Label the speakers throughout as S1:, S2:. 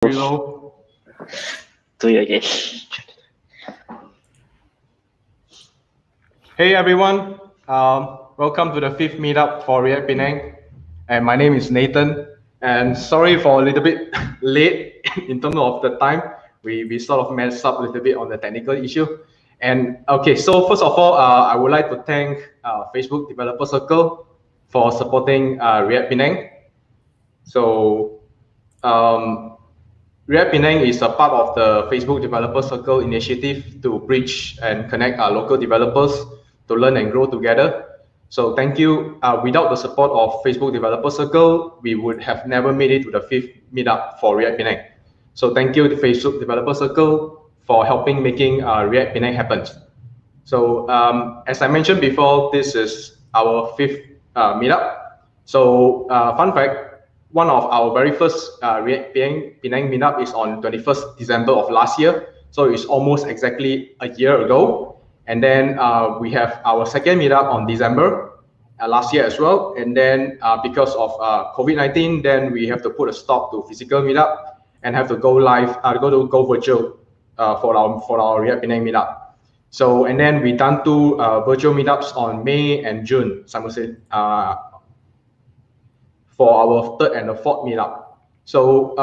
S1: Below.
S2: Do it again.
S1: Hey everyone, welcome to the 5th meetup for React Penang. And my name is Nathan. And sorry for a little bit late in terms of the time. We sort of messed up a little bit on the technical issue. And okay, so first of all, I would like to thank Facebook Developer Circle for supporting React Penang. So React Penang is a part of the Facebook Developer Circle initiative to bridge and connect our local developers to learn and grow together. So thank you. Without the support of Facebook Developer Circle, we would have never made it to the 5th meetup for React Penang. So thank you to Facebook Developer Circle for helping making React Penang happen. So as I mentioned before, this is our 5th meetup. So fun fact, one of our very first React Penang meetup is on 21st December of last year. So it's almost exactly a year ago. And then we have our second meetup on December last year as well. And then because of COVID-19, then we have to put a stop to physical meetup and have to go live, go virtual for our React Penang meetup. So, and then we done 2 virtual meetups on May and June, for our 3rd and the 4th meetup. So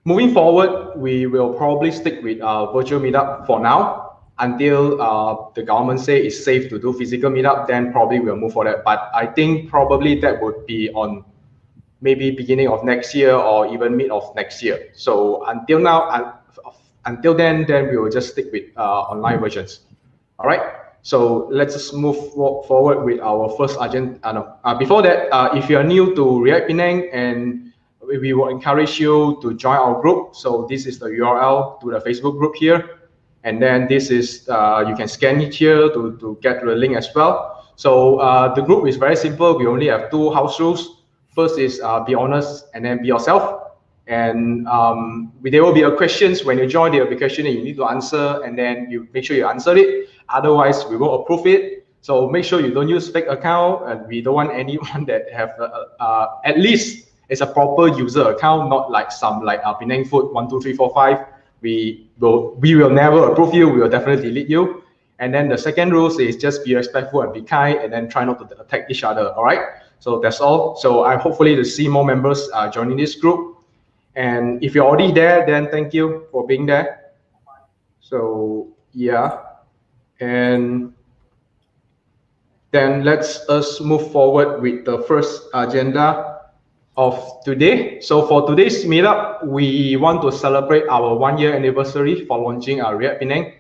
S1: moving forward, we will probably stick with virtual meetup for now until the government say it's safe to do physical meetup, then probably we'll move for that. But I think probably that would be on maybe beginning of next year or even mid of next year. So until now, until then we will just stick with online versions. All right. So let's just move forward with our first agenda. Before that, if you are new to React Penang, and we will encourage you to join our group. So this is the URL to the Facebook group here. And then this is, you can scan it here to get the link as well. So the group is very simple. We only have 2 house rules. First is be honest and then be yourself. And there will be a questions when you join. There will be question that you need to answer, and then you make sure you answer it. Otherwise, we won't approve it. So make sure you don't use fake account, and we don't want anyone that have at least it's a proper user account, not like some like Penang Food 1 2 3 4 5. We will never approve you. We will definitely delete you. And then the second rule is just be respectful and be kind, and then try not to attack each other. All right. So that's all. So I hopefully to see more members joining this group. And if you're already there, then thank you for being there. So yeah, and then let's us move forward with the first agenda of today. So for today's meetup, we want to celebrate our 1-year anniversary for launching our React Penang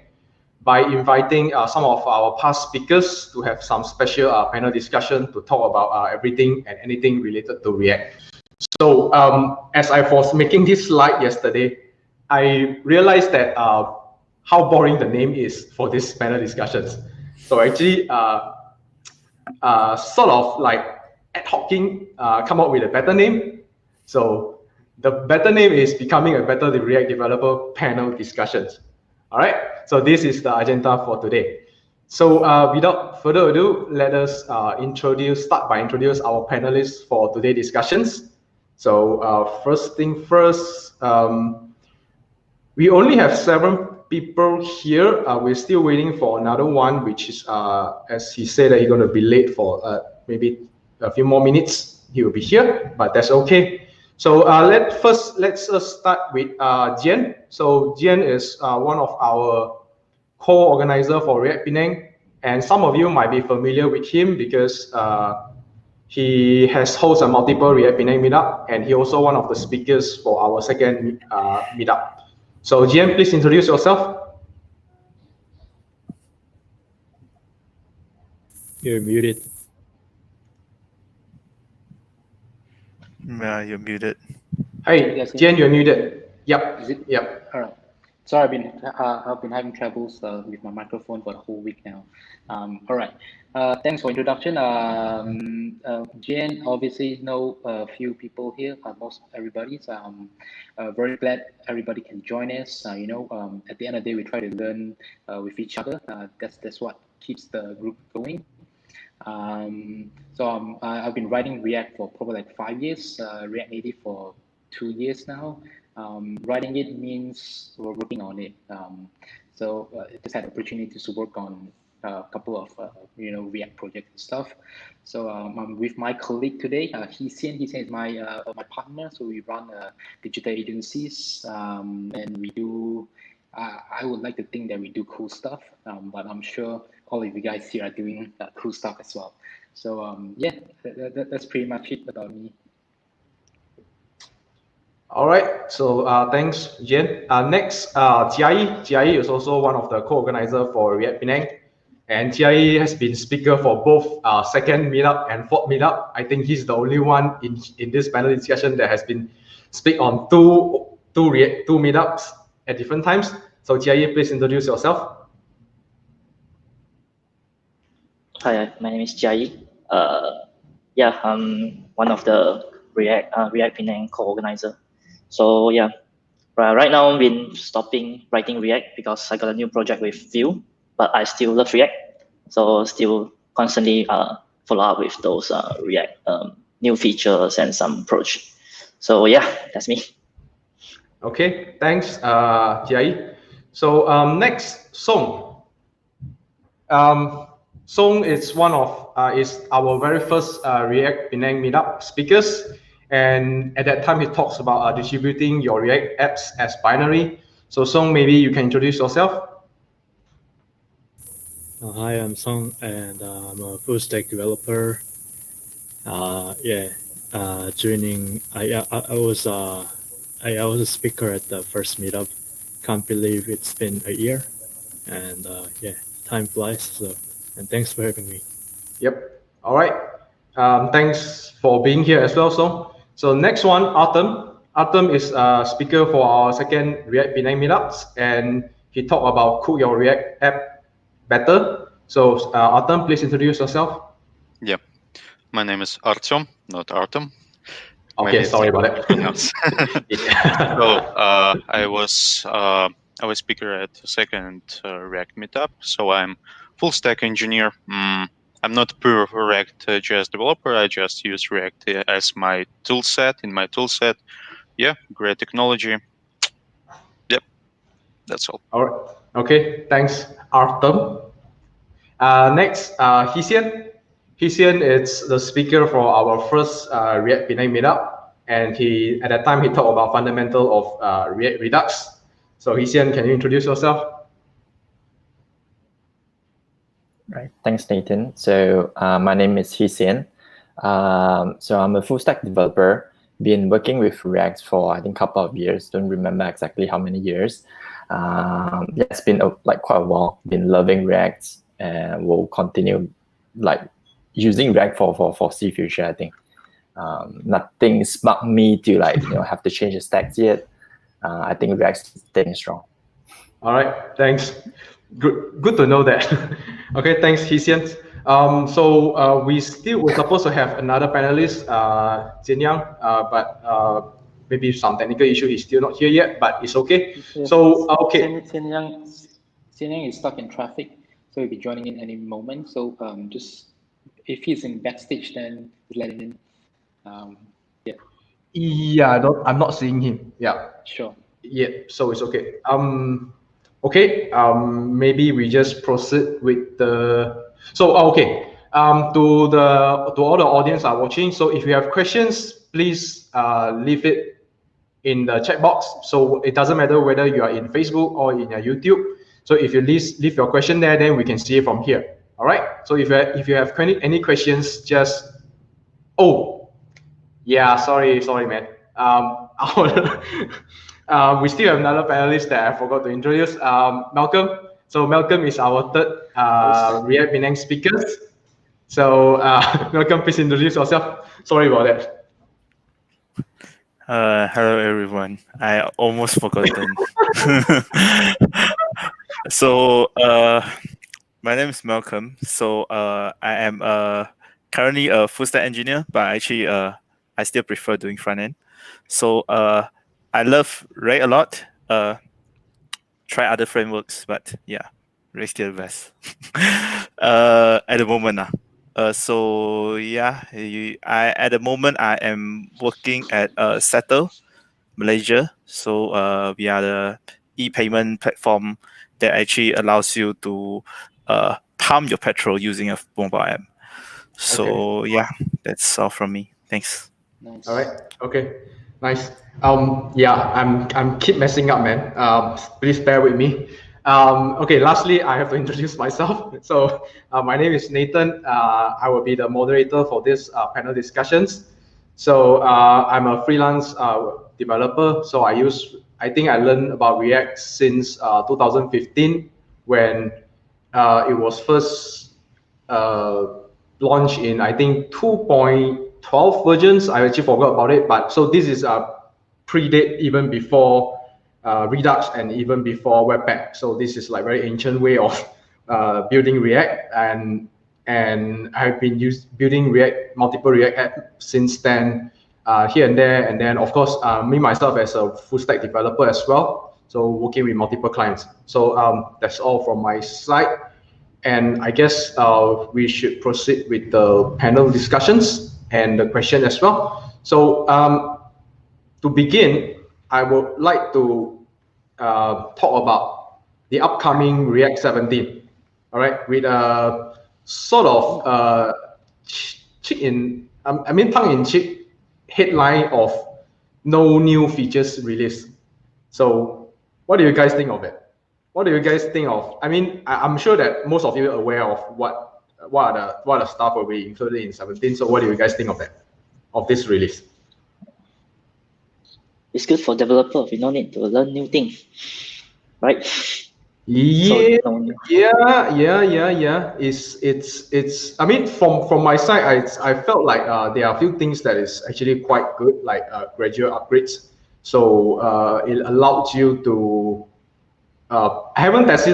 S1: by inviting some of our past speakers to have some special panel discussion to talk about everything and anything related to React. So as I was making this slide yesterday, I realized that how boring the name is for these panel discussions. So actually, sort of like ad hocing, come up with a better name. So the better name is becoming a better React developer panel discussions. All right. So this is the agenda for today. So without further ado, let us start by introduce our panelists for today's discussions. So first thing first, we only have 7 people here. We're still waiting for another one, which is, as he said, that he's going to be late for maybe a few more minutes. He will be here, but that's okay. So let's start with Jian. So Jian is one of our co-organizer for React Penang, and some of you might be familiar with him because he has hosted multiple React Penang meetup, and he also one of the speakers for our second meetup. So Jian, please introduce yourself.
S3: You're muted.
S4: You're muted.
S1: Hey, yes, Jian, you're muted. Yep.
S5: Is it?
S1: Yep.
S5: All right. So I've been having troubles with my microphone for the whole week now. All right. Thanks for introduction. Jian, obviously know a few people here, most everybody. So I'm very glad everybody can join us. At the end of the day, we try to learn with each other. That's what keeps the group going. I've been writing React for probably like 5 years, React Native for 2 years now. Writing it means we're working on it. So just had opportunity to work on a couple of React project stuff. So I'm with my colleague today. Xian is my partner. So we run digital agencies, and we do. I would like to think that we do cool stuff, but I'm sure all of you guys here are doing cool stuff as well. So yeah, that's pretty much it about me.
S1: All right. So thanks, Jian. Next, Jia Yi. Jia Yi is also one of the co-organizers for React Penang. And Jia Yi has been speaker for both second meetup and fourth meetup. I think he's the only one in this panel discussion that has been speak on two meetups at different times. So Jia Yi, please introduce yourself.
S2: Hi, my name is Jia Yi. Yeah, I'm one of the React Penang co-organizer. So yeah, right now I've been stopping writing React because I got a new project with Vue, but I still love React. So still constantly follow up with those React new features and some approach. So yeah, that's me.
S1: Okay, thanks, Jia Yi. So next, Song. Song is one of is our very first React Penang Meetup speakers, and at that time he talks about distributing your React apps as binary. So Song, maybe you can introduce yourself.
S3: Hi, I'm Song, and I'm a full stack developer. Joining. I was a speaker at the first meetup. Can't believe it's been a year, and time flies. So, and thanks for having me.
S1: Yep. All right. Thanks for being here as well, Song. So next one, Artyom. Artyom is a speaker for our second React Penang meetups, and he talked about cook your React app better. So Artyom, please introduce yourself.
S4: Yeah, my name is Artyom, not Artyom.
S1: Okay, sorry about that.
S4: So I was speaker at the second React meetup. So I'm full stack engineer. I'm not a pure ReactJS developer. I just use React as my toolset. Yeah, great technology. Yep, that's all.
S1: All right. Okay, thanks, Artyom. Next, Xian. Xian is the speaker for our first React Penang meetup, and at that time he talked about fundamental of React Redux. So Xian, can you introduce yourself?
S6: Right. Thanks, Nathan. So my name is Xian. So I'm a full stack developer. Been working with React for I think a couple of years. Don't remember exactly how many years. It's been quite a while. Been loving React, and will continue using React for foresee future. I think nothing sparked me to have to change the stacks yet. I think React's staying strong.
S1: All right. Thanks. Good to know that. Okay, thanks, Xian. So we're supposed to have another panelist, Jian Yang, but maybe some technical issue. He's still not here yet, but it's okay. So okay.
S5: Xian Yang is stuck in traffic, so he'll be joining in any moment. So just if he's in backstage, then let him in. Yeah.
S1: Yeah, I'm not seeing him. Yeah.
S5: Sure.
S1: Yeah. So it's okay. Okay, maybe we just proceed with the. So okay, to all the audience are watching. So if you have questions, please leave it in the chat box. So it doesn't matter whether you are in Facebook or in YouTube. So if you leave your question there, then we can see it from here. All right. So if you have any questions, just sorry, man. We still have another panelist that I forgot to introduce, Malcolm. So Malcolm is our third React Penang speaker. So Malcolm, please introduce yourself. Sorry about that.
S7: Hello everyone. I almost forgotten. So my name is Malcolm. So I am currently a full stack engineer, but actually I still prefer doing front end. So I love React a lot. Try other frameworks, but yeah, React still the best at the moment. So yeah, at the moment I am working at Settle. Malaysia. So we are the e-payment platform that actually allows you to pump your petrol using a mobile app. So yeah, that's all from me. Thanks.
S5: Nice.
S1: All right. Okay. Nice. Yeah, I'm keep messing up, man. Please bear with me. Okay. Lastly, I have to introduce myself. So, my name is Nathan. I will be the moderator for this panel discussions. So, I'm a freelance developer. So I think I learned about React since 2015 when it was first launched in, I think, 2.12 versions. I actually forgot about it, but so this is a predate even before Redux and even before Webpack. So this is like very ancient way of building React, and I've been building multiple React apps since then, here and there. And then of course, me myself as a full stack developer as well. So working with multiple clients. So that's all from my side. And I guess we should proceed with the panel discussions and the question as well. So to begin, I would like to talk about the upcoming React 17. All right, with a sort of tongue-in-cheek headline of no new features released. So what do you guys think of it? What do you guys think of? I mean, I'm sure that most of you are aware of what are the stuff will be included in 17. So what do you guys think of that, of this release?
S2: It's good for developers. We don't need to learn new things, right?
S1: Yeah,
S2: so, no.
S1: yeah. It's. I mean, from my side, I felt like there are a few things that is actually quite good, like gradual upgrades. So it allows you to. I haven't test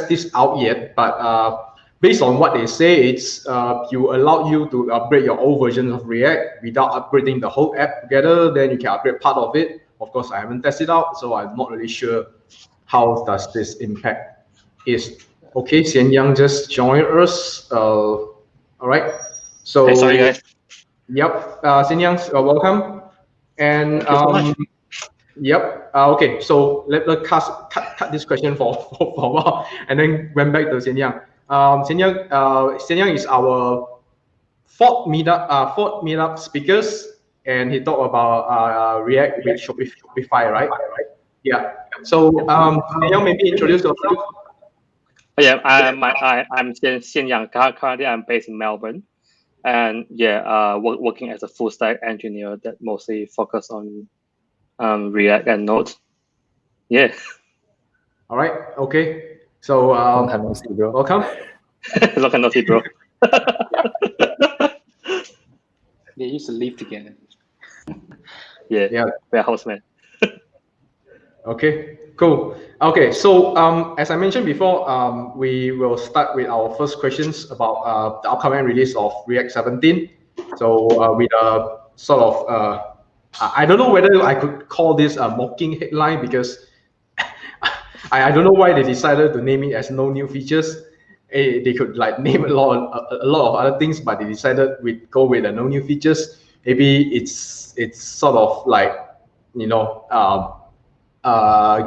S1: this out yet, but based on what they say, it's you allow you to upgrade your old version of React without upgrading the whole app together. Then you can upgrade part of it. Of course, I haven't tested out, so I'm not really sure how does this impact is. Okay, Xian Yang just joined us. All right. So
S8: hey, sorry guys.
S1: Yep, Xian Yang, welcome. And yep. Okay. So let's cut this question for a while, and then went back to Xian Yang. Xian Yang is our fourth meetup speakers, and he talked about React with Shopify, right? Yeah. So Xian Yang, maybe introduce yourself.
S8: Yeah, I'm Xian Yang. Currently, I'm based in Melbourne, and yeah, working as a full stack engineer that mostly focus on React and Node. Yeah.
S1: All right. Okay. So welcome.
S8: Long time no see, bro.
S5: They used to live together.
S8: Yeah. We're housemen.
S1: Okay. Cool. Okay. So as I mentioned before, we will start with our first questions about the upcoming release of React 17. So with a sort of I don't know whether I could call this a mocking headline, because I don't know why they decided to name it as no new features. They could like name a lot of other things, but they decided go with the no new features. Maybe it's sort of like, you know,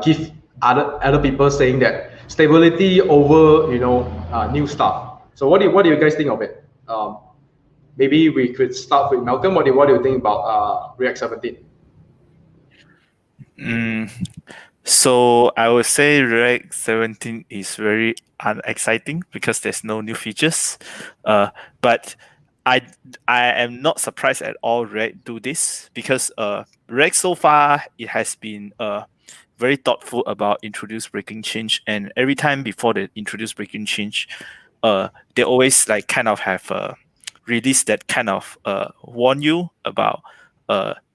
S1: give other people saying that stability over, you know, new stuff. So what do you guys think of it? Maybe we could start with Malcolm. What do you think about React 17?
S7: So I would say React 17 is very unexciting because there's no new features. But I am not surprised at all React do this, because React so far, it has been very thoughtful about introduce breaking change, and every time before they introduce breaking change, they always like kind of have release that kind of warn you about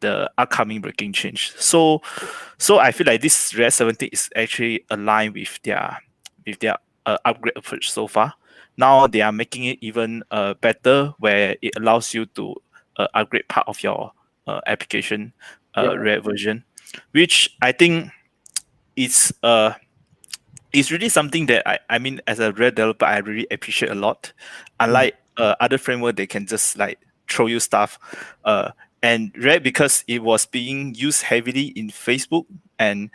S7: the upcoming breaking change. So I feel like this React 17 is actually aligned with their upgrade approach so far. Now they are making it even better, where it allows you to upgrade part of your application React version, which I think is really something that I mean, as a React developer, I really appreciate a lot. Unlike other framework, they can just like throw you stuff and React, because it was being used heavily in Facebook, and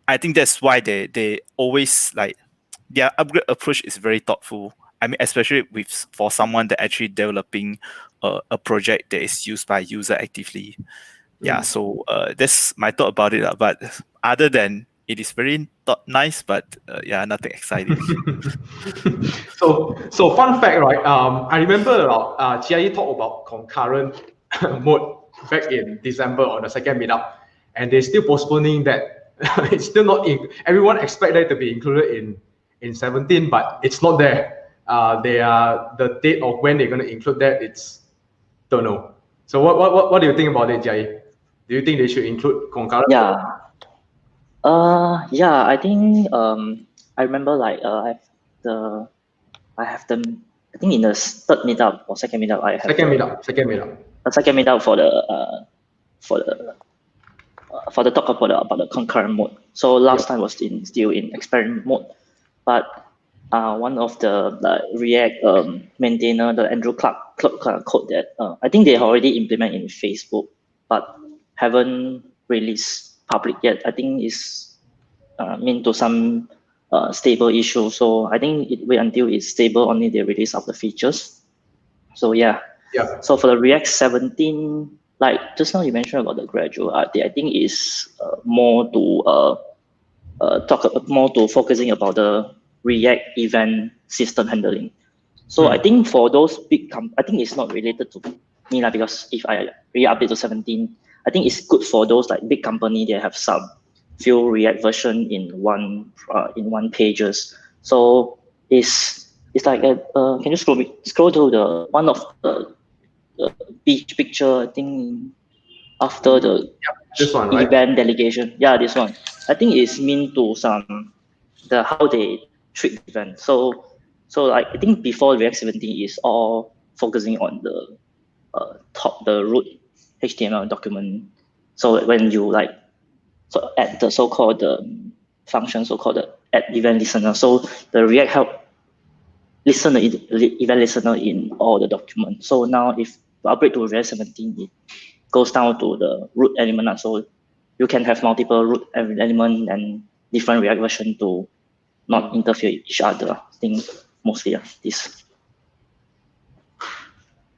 S7: I think that's why they always like their upgrade approach is very thoughtful. I mean, especially for someone that actually developing a project that is used by user actively. Yeah, so that's my thought about it. But other than it is very nice, but yeah, nothing exciting.
S1: So fun fact, right? I remember Jia Yi talked about concurrent mode back in December on the second meetup, and they're still postponing that. It's still not in. Everyone expect that to be included in 17, but it's not there. They are the date of when they're going to include that. It's don't know. So what do you think about it, Jia Yi? Do you think they should include concurrent?
S2: Yeah. Yeah, I think I remember like I have the I think in the third meetup or second meetup I have
S1: second meetup.
S2: A second meetup for the talk about the concurrent mode. So last time was still in experiment mode, but one of the React maintainer, the Andrew Clark code that I think they already implement in Facebook, but haven't released public yet. I think is meant to some stable issue. So I think it wait until it's stable only they release of the features. So yeah. So for the React 17, like just now you mentioned about the gradual update, I think is more to focusing about the React event system handling. So I think for those big I think it's not related to me because if I re-update to 17, I think it's good for those like big company. They have some few React version in one pages. So it's like can you scroll to the one of the beach picture? I think after the
S1: this one, right?
S2: Event delegation. Yeah, this one. I think it's mean to how they treat the event. So like I think before React 17 is all focusing on the the root HTML document. So when you add the so-called function, so-called add event listener. So the React help event listener in all the documents. So now if you upgrade to React 17, it goes down to the root element. So you can have multiple root element and different React version to not interfere with each other. I think mostly this.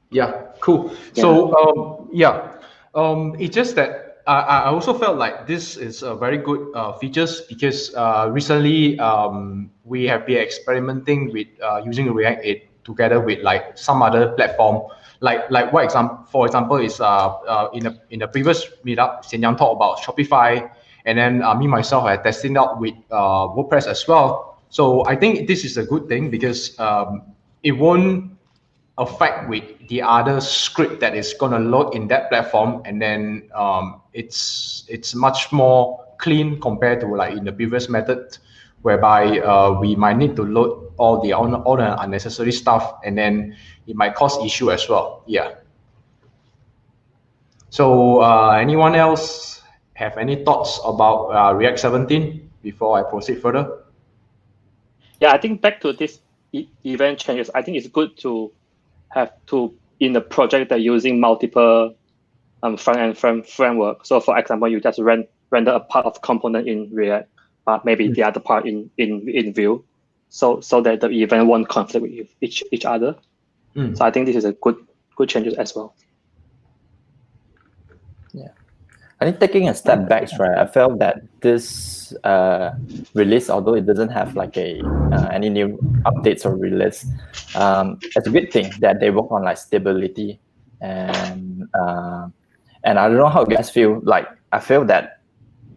S1: Yeah, cool. Yeah. So it's just that I also felt like this is a very good features because recently we have been experimenting with using React 8 together with like some other platform. Like for example is in the previous meetup, Xian Yang talked about Shopify, and then me myself I testing out with WordPress as well. So I think this is a good thing because it won't affect with the other script that is going to load in that platform, and then it's much more clean compared to like in the previous method, whereby we might need to load all the unnecessary stuff, and then it might cause issue as well. Yeah. So anyone else have any thoughts about React 17 before I proceed further?
S8: Yeah, I think back to this event changes, I think it's good to have in the project that using multiple front-end framework. So for example, you just render a part of component in React, but maybe the other part in Vue, so that the event won't conflict with each other. So I think this is a good changes as well.
S6: Yeah, I think taking a step back, right, I felt that this release, although it doesn't have like any new updates or release, it's a good thing that they work on like stability, and I don't know how you guys feel. Like I feel that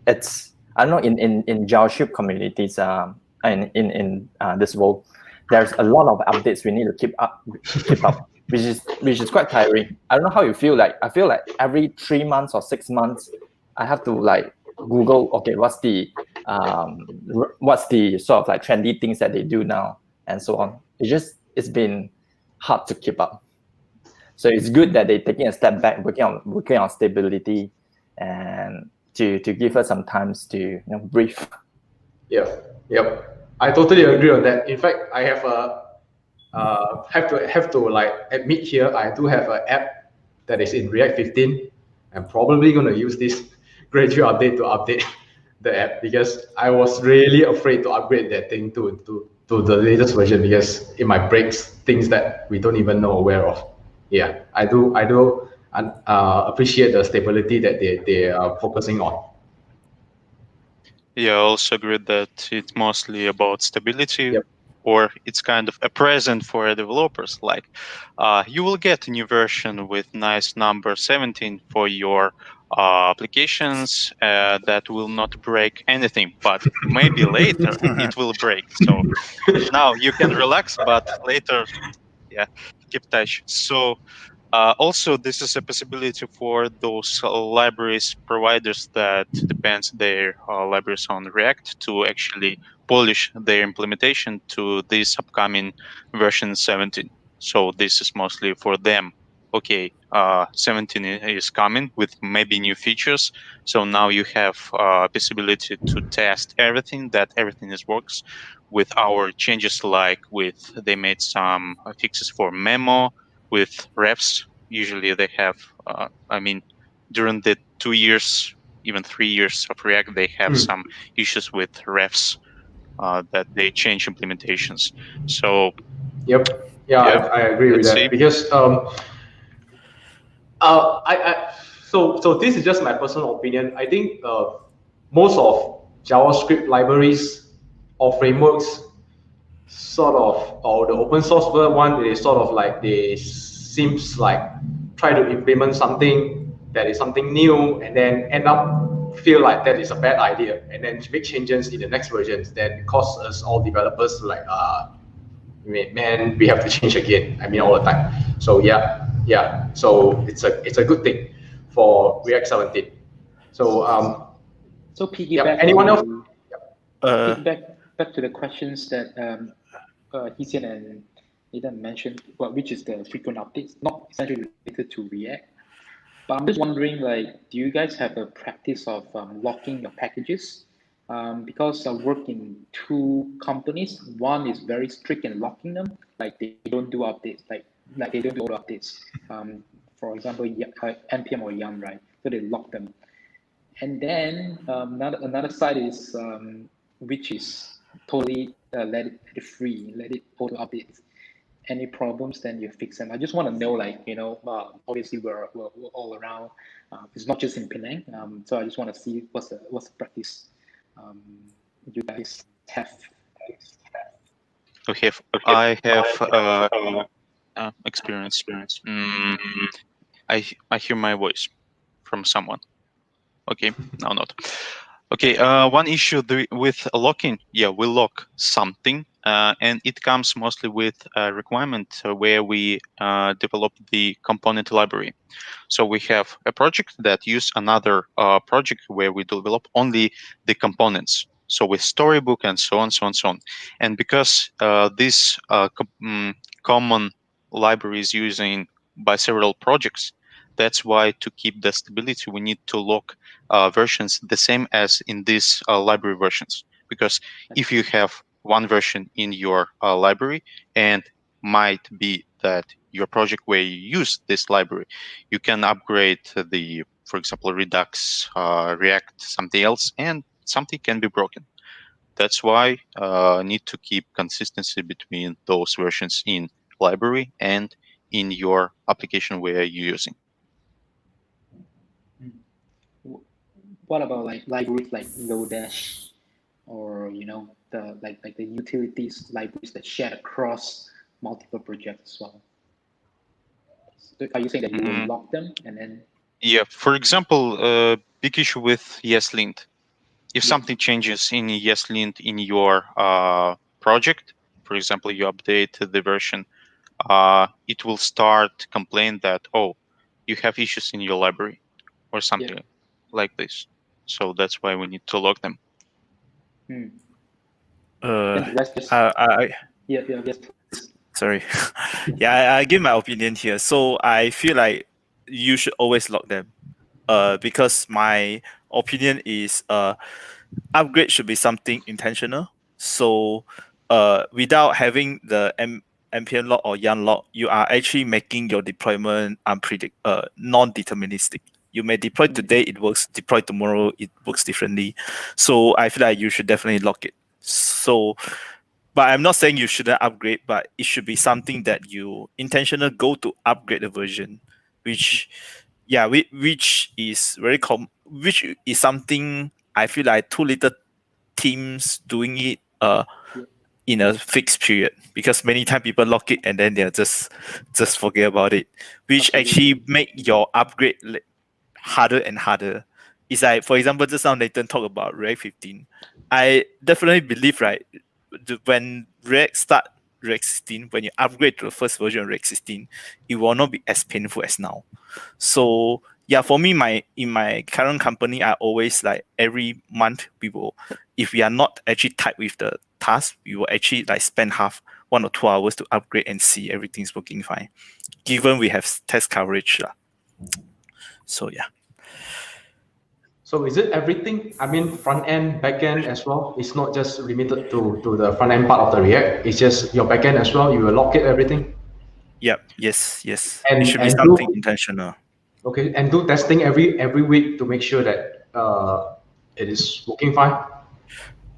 S6: it's, I don't know, in JavaScript communities and in this world, there's a lot of updates we need to keep up, which is quite tiring. I don't know how you feel. Like I feel like every 3 months or 6 months, I have to like Google, okay, what's the sort of like trendy things that they do now, and so on. It's been hard to keep up. So it's good that they're taking a step back, working on stability, and to give us some time to breathe.
S1: Yep. I totally agree on that. In fact, I have to like admit here, I do have an app that is in React 15, I'm probably going to use this gradual update to update the app, because I was really afraid to upgrade that thing to the latest version, because it might break things that we don't even know aware of. Yeah, I do appreciate the stability that they are focusing on.
S4: Yeah, I also agree that it's mostly about stability.
S1: Yep.
S4: Or it's kind of a present for developers. Like, you will get a new version with nice number 17 for your applications that will not break anything, but maybe later it will break. So now you can relax, but later, yeah, keep touch. So also, this is a possibility for those libraries providers that depends their libraries on React to actually polish their implementation to this upcoming version 17. So this is mostly for them. Okay, 17 is coming with maybe new features. So now you have possibility to test everything, that everything is works with our changes, like they made some fixes for memo, with refs. Usually they have, during the 2 years, even 3 years of React, they have some issues with refs that they change implementations. So,
S1: Yep. Yeah,
S4: yeah,
S1: I agree with
S4: let's
S1: that,
S4: see.
S1: because so this is just my personal opinion. I think most of JavaScript libraries or frameworks sort of, or the open source one, they sort of like, they seems like try to implement something that is something new, and then end up feel like that is a bad idea, and then make changes in the next versions, then cause us all developers to like, man, we have to change again. I mean, all the time. So yeah. So it's a good thing for React 17. So
S5: So piggyback.
S1: Anyone else?
S5: Piggyback back to the questions that Xian and Nathan mentioned, well, which is the frequent updates, not essentially related to React. But I'm just wondering, like, do you guys have a practice of locking your packages? Because I work in 2 companies. One is very strict in locking them, like they don't do updates, like they don't do auto updates. For example, npm or yum, right? So they lock them. And then another side is which is totally let it free, let it auto update. Any problems, then you fix them. I just want to know, like, obviously we're all around. It's not just in Penang. So I just want to see what's the practice you guys have.
S4: Okay, I have experience. I hear my voice from someone. Okay, now not. Okay, one issue with locking, we lock something, and it comes mostly with a requirement where we develop the component library. So we have a project that use another project where we develop only the components. So with Storybook and so on. And because this common library is using by several projects, that's why to keep the stability, we need to lock versions the same as in these library versions. Because if you have one version in your library, and might be that your project where you use this library, you can upgrade for example, Redux, React, something else, and something can be broken. That's why need to keep consistency between those versions in library and in your application where you're using.
S5: What about like libraries like Lodash, or the the utilities libraries that share across multiple projects as well? So are you saying that you will lock them and then?
S4: Yeah, for example, big issue with ESLint. If something changes in ESLint in your project, for example, you update the version, it will start complain that, oh, you have issues in your library or something like this. So that's why we need to lock them.
S7: Sorry. I give my opinion here. So I feel like you should always lock them. Because my opinion is upgrade should be something intentional. So without having the npm lock or yarn lock, you are actually making your deployment non-deterministic. You may deploy today, it works. Deploy tomorrow, it works differently. So I feel like you should definitely lock it. So, but I'm not saying you shouldn't upgrade, but it should be something that you intentional go to upgrade the version, which is very which is something I feel like too little teams doing it in a fixed period, because many times people lock it and then they'll just forget about it, which actually make your upgrade harder and harder. It's like, for example, just now Nathan talked about React 15. I definitely believe, right, when React start React 16, when you upgrade to the first version of React 16, it will not be as painful as now. So yeah, for me, in my current company, I always like every month if we are not actually tight with the task, we will actually like spend 1 or 2 hours to upgrade and see everything's working fine, given we have test coverage. So yeah.
S1: So is it everything? I mean, front end, back end as well? It's not just limited to the front end part of the React. It's just your back end as well. You will lock it, everything?
S7: Yep. Yes.
S1: And,
S7: it should be something intentional.
S1: Okay, and do testing every week to make sure that it is working fine?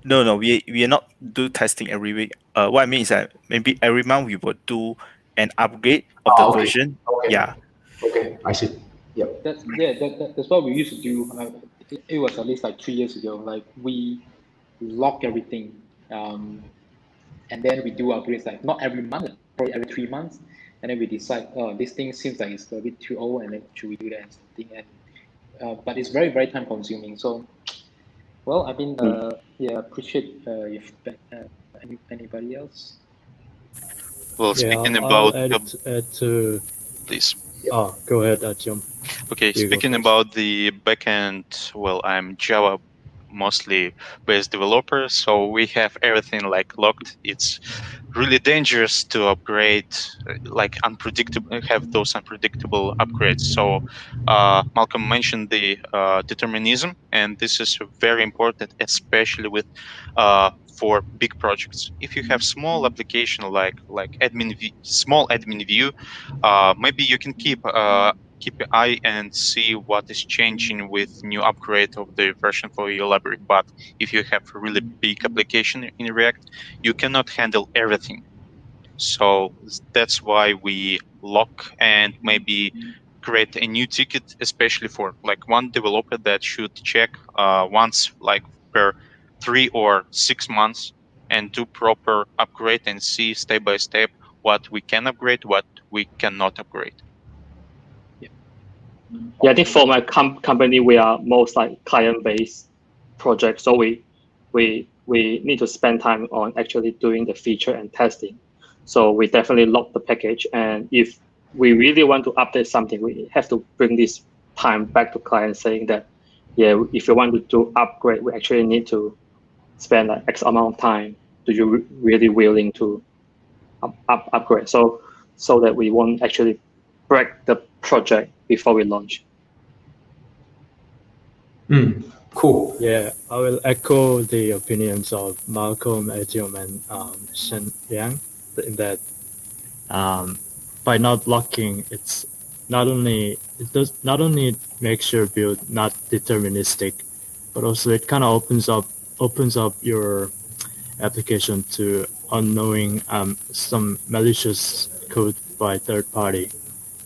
S7: No, we are not do testing every week. What I mean is that maybe every month we will do an upgrade of the version.
S1: Okay.
S7: Yeah.
S1: Okay, I see. Yep.
S5: That's what we used to do. It was at least like 3 years ago. Like we lock everything, and then we do upgrades like not every month, probably every 3 months, and then we decide, oh, this thing seems like it's a bit too old, and then should we do that and something? And but it's very, very time consuming. So, well, I mean, appreciate if anybody else.
S4: Well, speaking about
S3: add to
S4: please.
S3: Oh, go ahead, Artyom.
S4: Okay, speaking about the backend, well, I'm Java mostly based developer, so we have everything like locked. It's really dangerous to upgrade, like have those unpredictable upgrades. So Malcolm mentioned the determinism, and this is very important, especially with for big projects. If you have small application like small admin view, maybe you can keep an eye and see what is changing with new upgrade of the version for your library. But if you have a really big application in React, you cannot handle everything. So that's why we lock and maybe create a new ticket, especially for like one developer that should check once like per 3 or 6 months and do proper upgrade and see step by step what we can upgrade, what we cannot upgrade.
S8: Yeah, I think for my company, we are most like client-based projects, so we need to spend time on actually doing the feature and testing. So we definitely lock the package, and if we really want to update something, we have to bring this time back to client, saying that, yeah, if you want to do upgrade, we actually need to spend like X amount of time. Do you really willing to upgrade? So that we won't actually break the project before we launch.
S1: Cool.
S3: Yeah, I will echo the opinions of Malcolm, Artyom, and Xian Yang in that by not blocking, it does not only makes your build not deterministic, but also it kind of opens up your application to unknowing some malicious code by third party.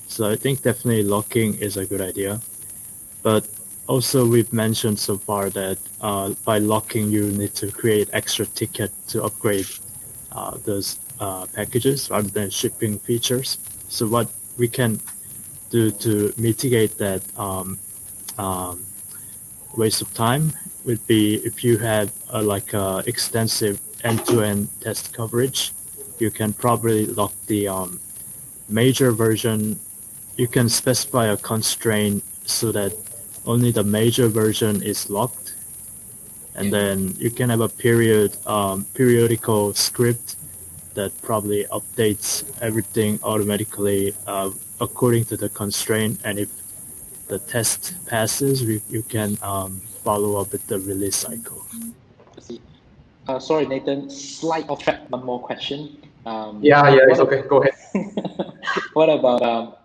S3: So I think definitely locking is a good idea. But also we've mentioned so far that by locking you need to create extra ticket to upgrade those packages rather than shipping features. So what we can do to mitigate that waste of time would be if you have extensive end-to-end test coverage, you can probably lock the major version. You can specify a constraint so that only the major version is locked, and then you can have a periodical script that probably updates everything automatically according to the constraint. And if the test passes, you can follow up with the release cycle.
S5: I see. Sorry, Nathan, slight off track, one more question.
S1: Yeah, it's okay. Go ahead.
S5: What about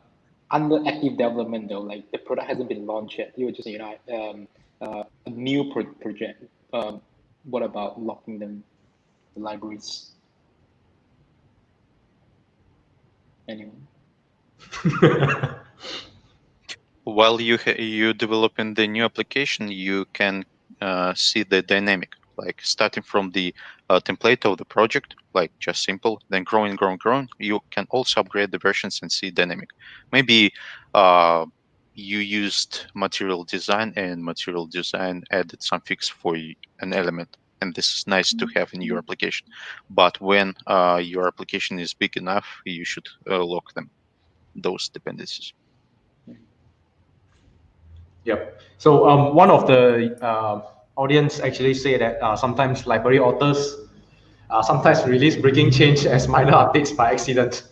S5: under active development though, like the product hasn't been launched yet. You were just a new project. What about locking them, the libraries? Anyone?
S4: While you developing the new application, you can see the dynamic, like starting from the template of the project, like just simple, then growing. You can also upgrade the versions and see dynamic. Maybe you used material design, and material design added some fix for an element, and this is nice to have in your application. But when your application is big enough, you should lock them, those dependencies.
S1: Yep. So one of the audience actually say that sometimes library authors sometimes release breaking change as minor updates by accident.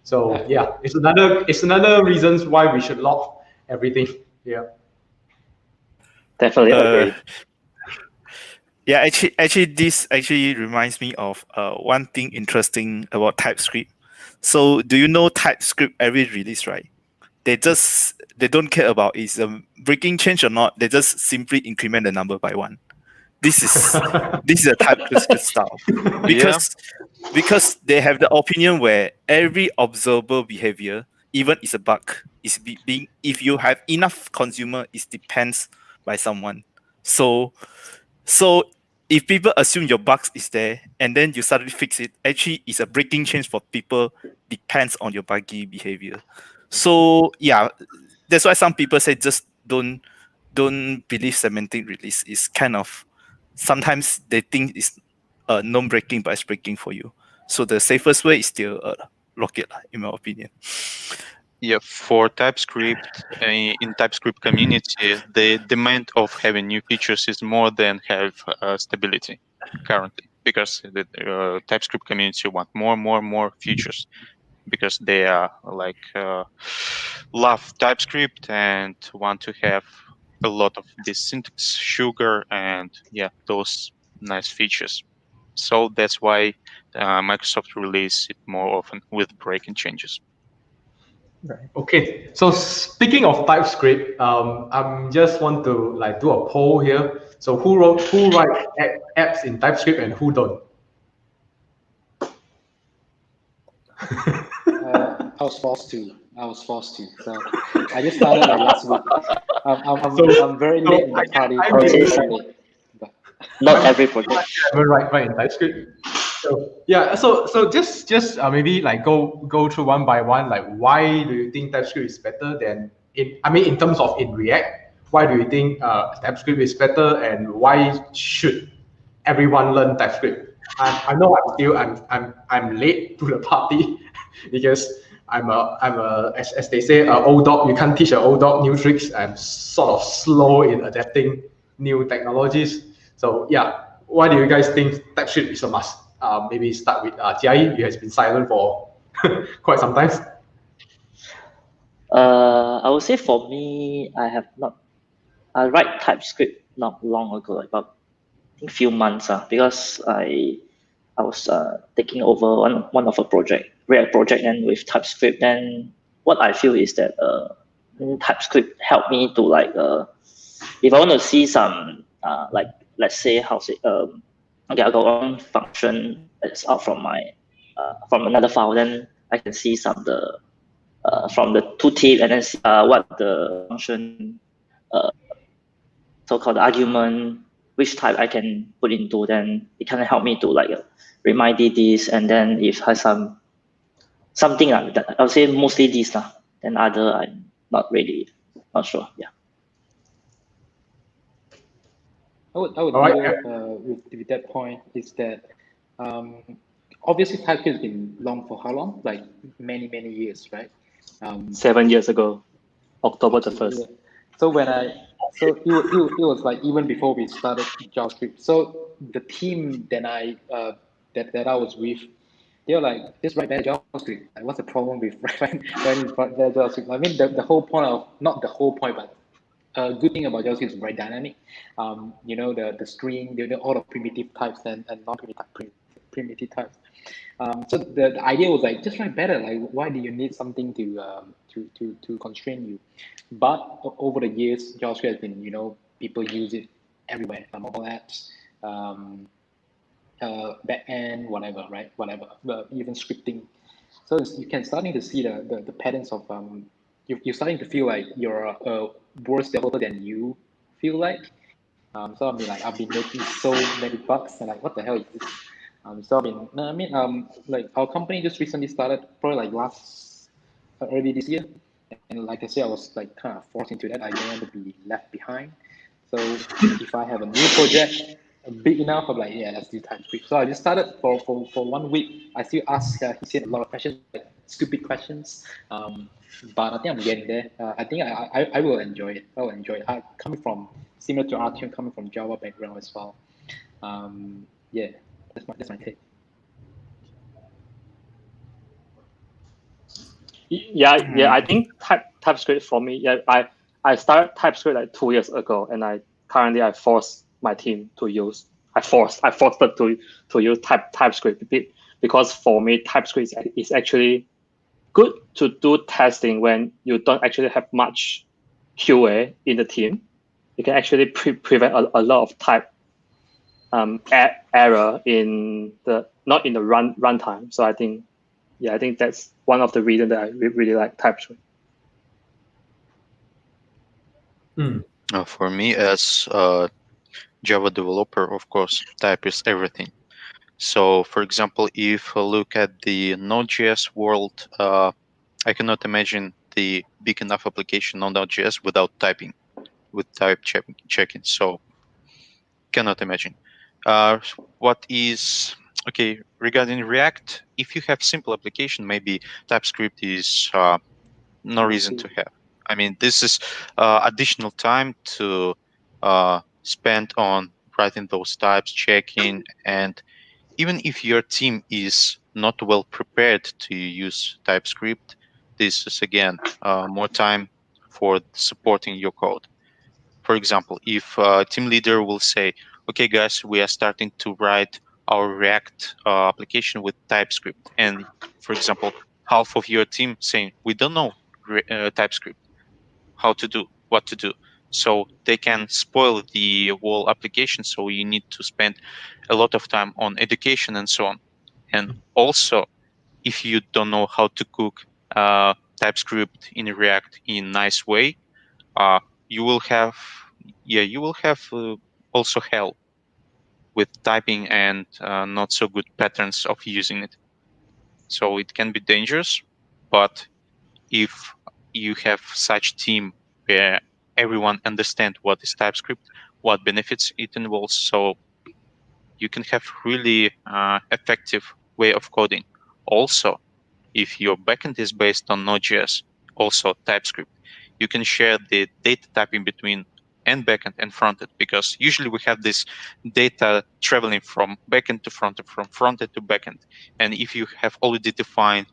S1: So yeah, it's another reasons why we should lock everything. Yeah.
S2: Definitely agree.
S7: Yeah, actually, this actually reminds me of one thing interesting about TypeScript. So, do you know TypeScript every release, right? They don't care about is a breaking change or not. They just simply increment the number by 1. This is a TypeScript style because they have the opinion where every observable behavior, even is a bug, is being if you have enough consumer, it depends by someone. So if people assume your bugs is there and then you suddenly fix it, actually it's a breaking change for people depends on your buggy behavior. So yeah, that's why some people say just don't believe semantic release. Is kind of sometimes they think it's non-breaking, but it's breaking for you. So the safest way is still lock it, in my opinion.
S4: Yeah, for TypeScript, in TypeScript community, the demand of having new features is more than have stability currently, because the TypeScript community want more features, because they are like love TypeScript and want to have a lot of this syntax sugar and yeah, those nice features. So that's why Microsoft release it more often with breaking changes.
S1: Right. Okay. So speaking of TypeScript, I'm just want to like do a poll here. So who write apps in TypeScript and who don't?
S5: I was forced to. So I just started like last week. I'm very late in the party.
S2: Not every project.
S1: Right in TypeScript. So yeah, so just maybe like go through one by one. Like, why do you think TypeScript is better than in terms of in React? Why do you think TypeScript is better, and why should everyone learn TypeScript? I know I'm late to the party because I'm a as they say, an old dog. You can't teach an old dog new tricks. I'm sort of slow in adapting new technologies. So yeah, why do you guys think TypeScript is a must? Maybe start with Jia Yi. You has been silent for quite some time.
S2: I would say for me, I write TypeScript not long ago, like about a few months, because I was taking over one of a project, React project, and with TypeScript. And what I feel is that TypeScript helped me to if I want to see some like, let's say okay, I got one function that's out from my from another file, then I can see some of the from the tooltip, and then see what the function so-called argument, which type I can put into, then it can help me to remind this, and then if has something like that, I would say mostly this then other I'm not sure. Yeah.
S5: I would with that point is that obviously TypeScript has been long for how long? Like many years, right?
S8: 7 years ago, October the 1st.
S5: So it was like even before we started JavaScript. So the team that I was with, they were like, just write better JavaScript. Like, what's the problem with writing better JavaScript? I mean, the whole point of, not the whole point, but a good thing about JavaScript is very dynamic. The string, all the primitive types and non-primitive types. primitive types. So the idea was like, just write better. Like, why do you need something to constrain you? But over the years, JavaScript has been, people use it everywhere. Mobile apps, backend, whatever, right? Whatever, even scripting. So you can starting to see the patterns of you're starting to feel like you're a worse developer than you feel like. So I've been making so many bugs and like, what the hell is this? Like our company just recently started, probably like early this year, and like I said, I was like kind of forced into that. I don't want to be left behind. So if I have a new project big enough, I'm like, yeah, let's do TypeScript. So I just started for 1 week. I still ask Xian a lot of questions, like stupid questions. But I think I'm getting there. I think I will enjoy it. I will enjoy it. Coming from similar to Artyom, coming from Java background as well. Yeah, that's my take.
S8: Yeah. I think TypeScript for me. Yeah, I started TypeScript like 2 years ago, and I forced my team to use. I forced them to use TypeScript because for me TypeScript is actually good to do testing when you don't actually have much QA in the team. You can actually prevent a lot of type error not in the runtime. So I think that's one of the reasons that I really like TypeScript.
S4: For me, as a Java developer, of course, type is everything. So, for example, if I look at the Node.js world, I cannot imagine the big enough application on Node.js without typing, with type checking. So, cannot imagine. What is okay regarding React? If you have simple application, maybe TypeScript is no reason to have. I mean, this is additional time to spend on writing those types, checking, and even if your team is not well prepared to use TypeScript, this is again more time for supporting your code. For example, if a team leader will say, okay, guys, we are starting to write our React application with TypeScript. And for example, half of your team saying, we don't know TypeScript, what to do. So they can spoil the whole application. So you need to spend a lot of time on education and so on. And also, if you don't know how to cook TypeScript in React in a nice way, you will have also hell with typing and not so good patterns of using it. So it can be dangerous, but if you have such team where everyone understands what is TypeScript, what benefits it involves, so you can have really effective way of coding. Also, if your backend is based on Node.js, also TypeScript, you can share the data typing between and backend and frontend, because usually we have this data traveling from backend to frontend, from frontend to backend. And if you have already defined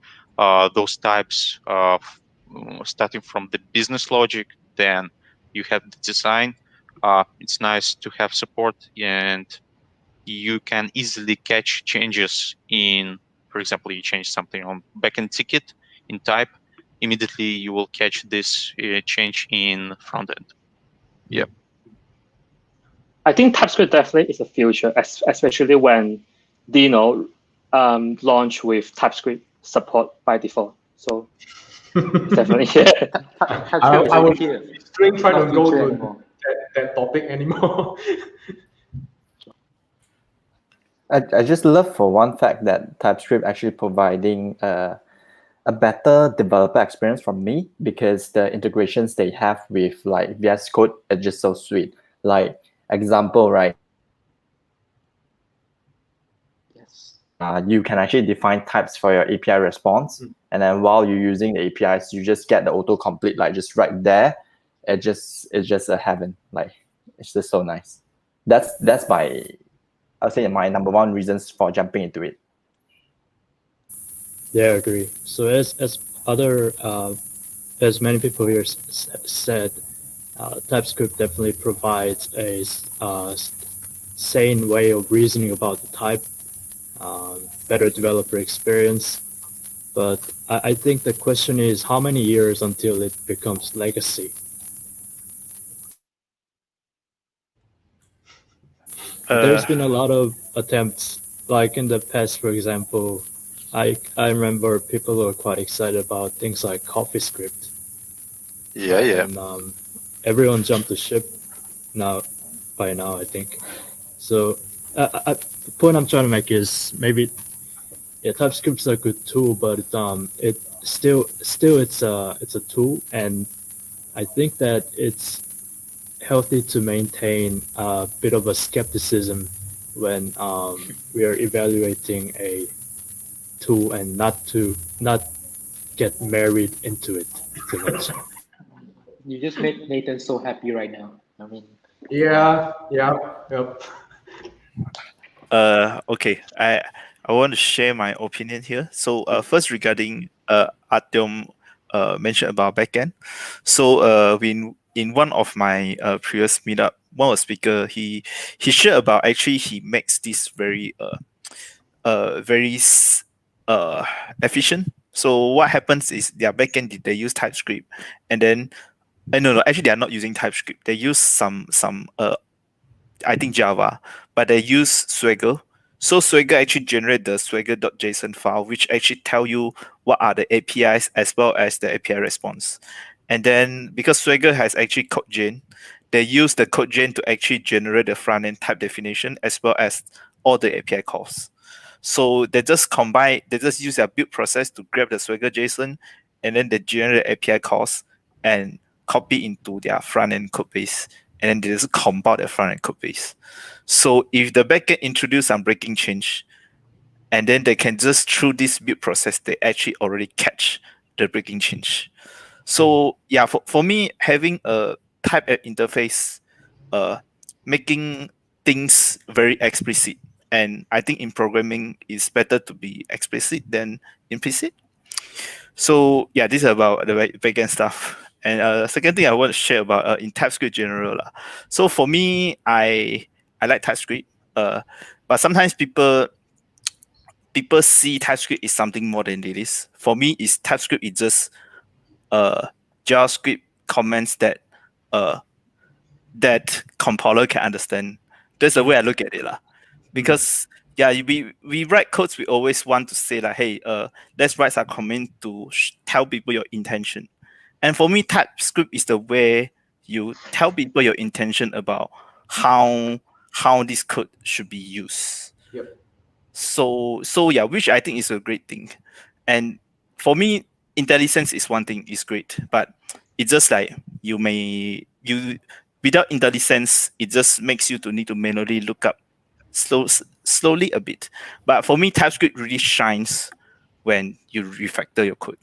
S4: those types starting from the business logic, then you have the design. It's nice to have support, and you can easily catch changes in, for example, you change something on backend ticket in type, immediately you will catch this change in frontend. Yeah.
S8: I think TypeScript definitely is a future, especially when Dino launch with TypeScript support by default. So definitely, yeah.
S1: I was trying to go to that topic anymore.
S6: I just love for one fact that TypeScript actually providing a better developer experience from me, because the integrations they have with like VS Code are just so sweet. Like example, right?
S5: Yes.
S6: You can actually define types for your API response, and then while you're using the APIs, you just get the autocomplete like just right there. It's just a heaven. Like it's just so nice. That's my, I'll say my number one reasons for jumping into it.
S3: Yeah, I agree. So as many people here said, TypeScript definitely provides a sane way of reasoning about the type. better developer experience. But I think the question is how many years until it becomes legacy? There's been a lot of attempts, like in the past, for example, I remember people were quite excited about things like CoffeeScript.
S4: Yeah, yeah.
S3: And everyone jumped the ship by now, I think. So the point I'm trying to make is maybe TypeScript's a good tool, but it still it's a tool, and I think that it's healthy to maintain a bit of a skepticism when we are evaluating a tool and not get married into it too much.
S5: You just made Nathan so happy right now. I mean,
S1: yeah.
S7: Okay, I want to share my opinion here. So first regarding Artyom mentioned about backend. So in one of my previous meetup, one of the speaker he shared about actually he makes this very efficient. So what happens is their backend they use TypeScript, and then no, actually they are not using TypeScript. They use some I think Java, but they use Swagger. So Swagger actually generate the swagger.json file, which actually tell you what are the APIs as well as the API response. And then because Swagger has actually CodeGen, they use the CodeGen to actually generate the front end type definition as well as all the API calls. So they just use their build process to grab the Swagger JSON, and then they generate API calls and copy into their front end code base, and then they just compile their front end code base. So if the backend introduce some breaking change, and then they can just through this build process, they actually already catch the breaking change. So yeah, for me, having a type interface, making things very explicit, and I think in programming it's better to be explicit than implicit. So yeah, this is about the backend stuff. And second thing I want to share about in TypeScript general. So for me, I like TypeScript, but sometimes people see TypeScript is something more than it is. For me, TypeScript is just JavaScript comments that that compiler can understand. That's the way I look at it, because yeah, we write codes. We always want to say like, hey, let's write some comment to tell people your intention. And for me, TypeScript is the way you tell people your intention about how this code should be used.
S1: Yep.
S7: So yeah, which I think is a great thing. And for me, IntelliSense is one thing, is great, but it's just like without IntelliSense, it just makes you to need to manually look up slowly a bit. But for me, TypeScript really shines when you refactor your code.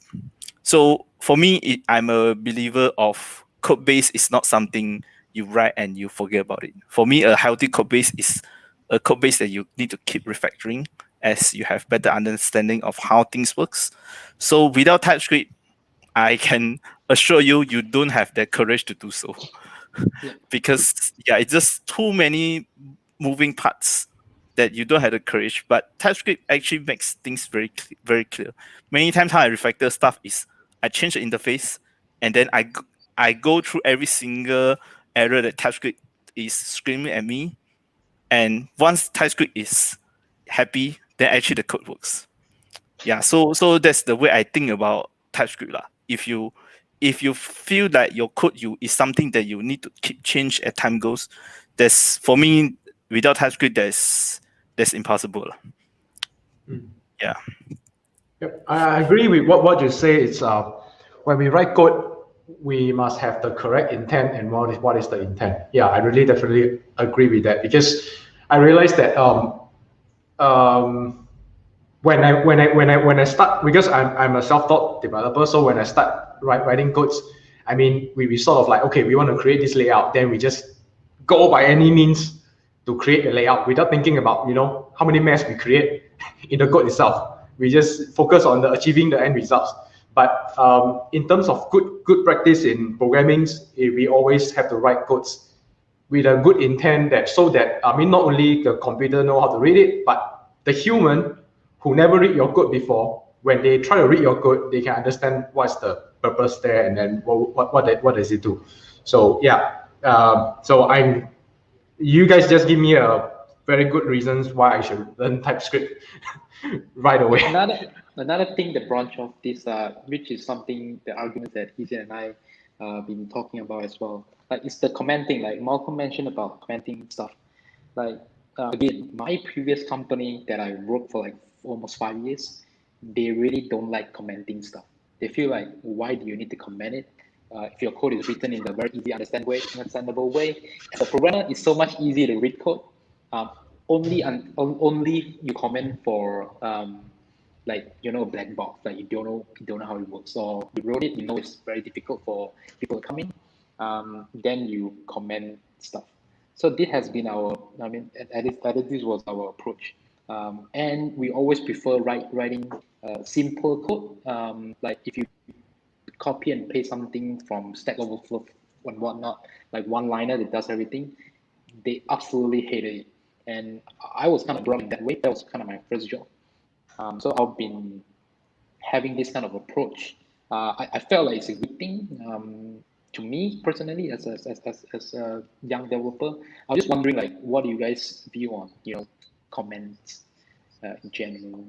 S7: So for me, I'm a believer of code base is not something you write and you forget about it. For me, a healthy code base is a code base that you need to keep refactoring as you have better understanding of how things works. So without TypeScript, I can assure you, you don't have the courage to do so. Because yeah, it's just too many moving parts that you don't have the courage. But TypeScript actually makes things very clear. Many times how I refactor stuff is I change the interface, and then I go through every single error that TypeScript is screaming at me. And once TypeScript is happy, then actually the code works. Yeah, so that's the way I think about TypeScript. If you feel that your code is something that you need to keep change as time goes, that's, for me, without TypeScript, that's impossible. Yeah.
S1: Yep. I agree with what you say. It's when we write code, we must have the correct intent and what is the intent. Yeah, I really definitely agree with that, because I realized that when I start, because I'm a self-taught developer, so when I start writing codes, I mean, we sort of like, okay, we want to create this layout, then we just go by any means to create a layout without thinking about, how many mess we create in the code itself. We just focus on achieving the end results. But in terms of good practice in programming, we always have to write codes with a good intent, so that not only the computer know how to read it, but the human who never read your code before, when they try to read your code, they can understand what's the purpose there and then what does it do. So yeah, you guys just give me a very good reasons why I should learn TypeScript right away.
S5: Another thing that branch off this, which is something, the arguments that Xian and I been talking about as well. Like it's the commenting, like Malcolm mentioned about commenting stuff. Like again, my previous company that I worked for like almost 5 years, they really don't like commenting stuff. They feel like, why do you need to comment it? If your code is written in a very easy understandable way, as a programmer, it's so much easier to read code. Only you comment for like black box, like you don't know how it works, or you wrote it, it's very difficult for people to come in. Then you comment stuff. So this has been our, at least this was our approach. And we always prefer writing simple code. Like if you copy and paste something from Stack Overflow and whatnot, like one-liner that does everything, they absolutely hated it. And I was kind of brought in that way. That was kind of my first job. So I've been having this kind of approach. I felt like it's a good thing. To me personally, as a young developer, I was just wondering, like, what do you guys view on comments in general?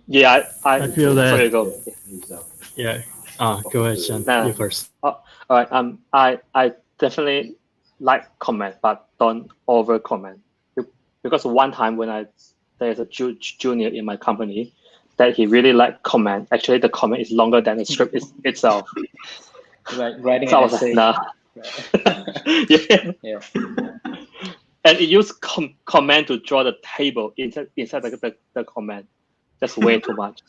S8: Yeah,
S3: I feel that.
S8: Sorry, go.
S3: Yeah. Go ahead, Xian. You first.
S8: All right. I definitely like comment, but don't over comment. Because one time when there's a junior in my company that he really liked comment. Actually, the comment is longer than the script itself.
S5: Like writing
S8: so
S5: an
S8: I was
S5: essay.
S8: Like, nah. Yeah. And it used comment to draw the table inside the comment. That's way too much.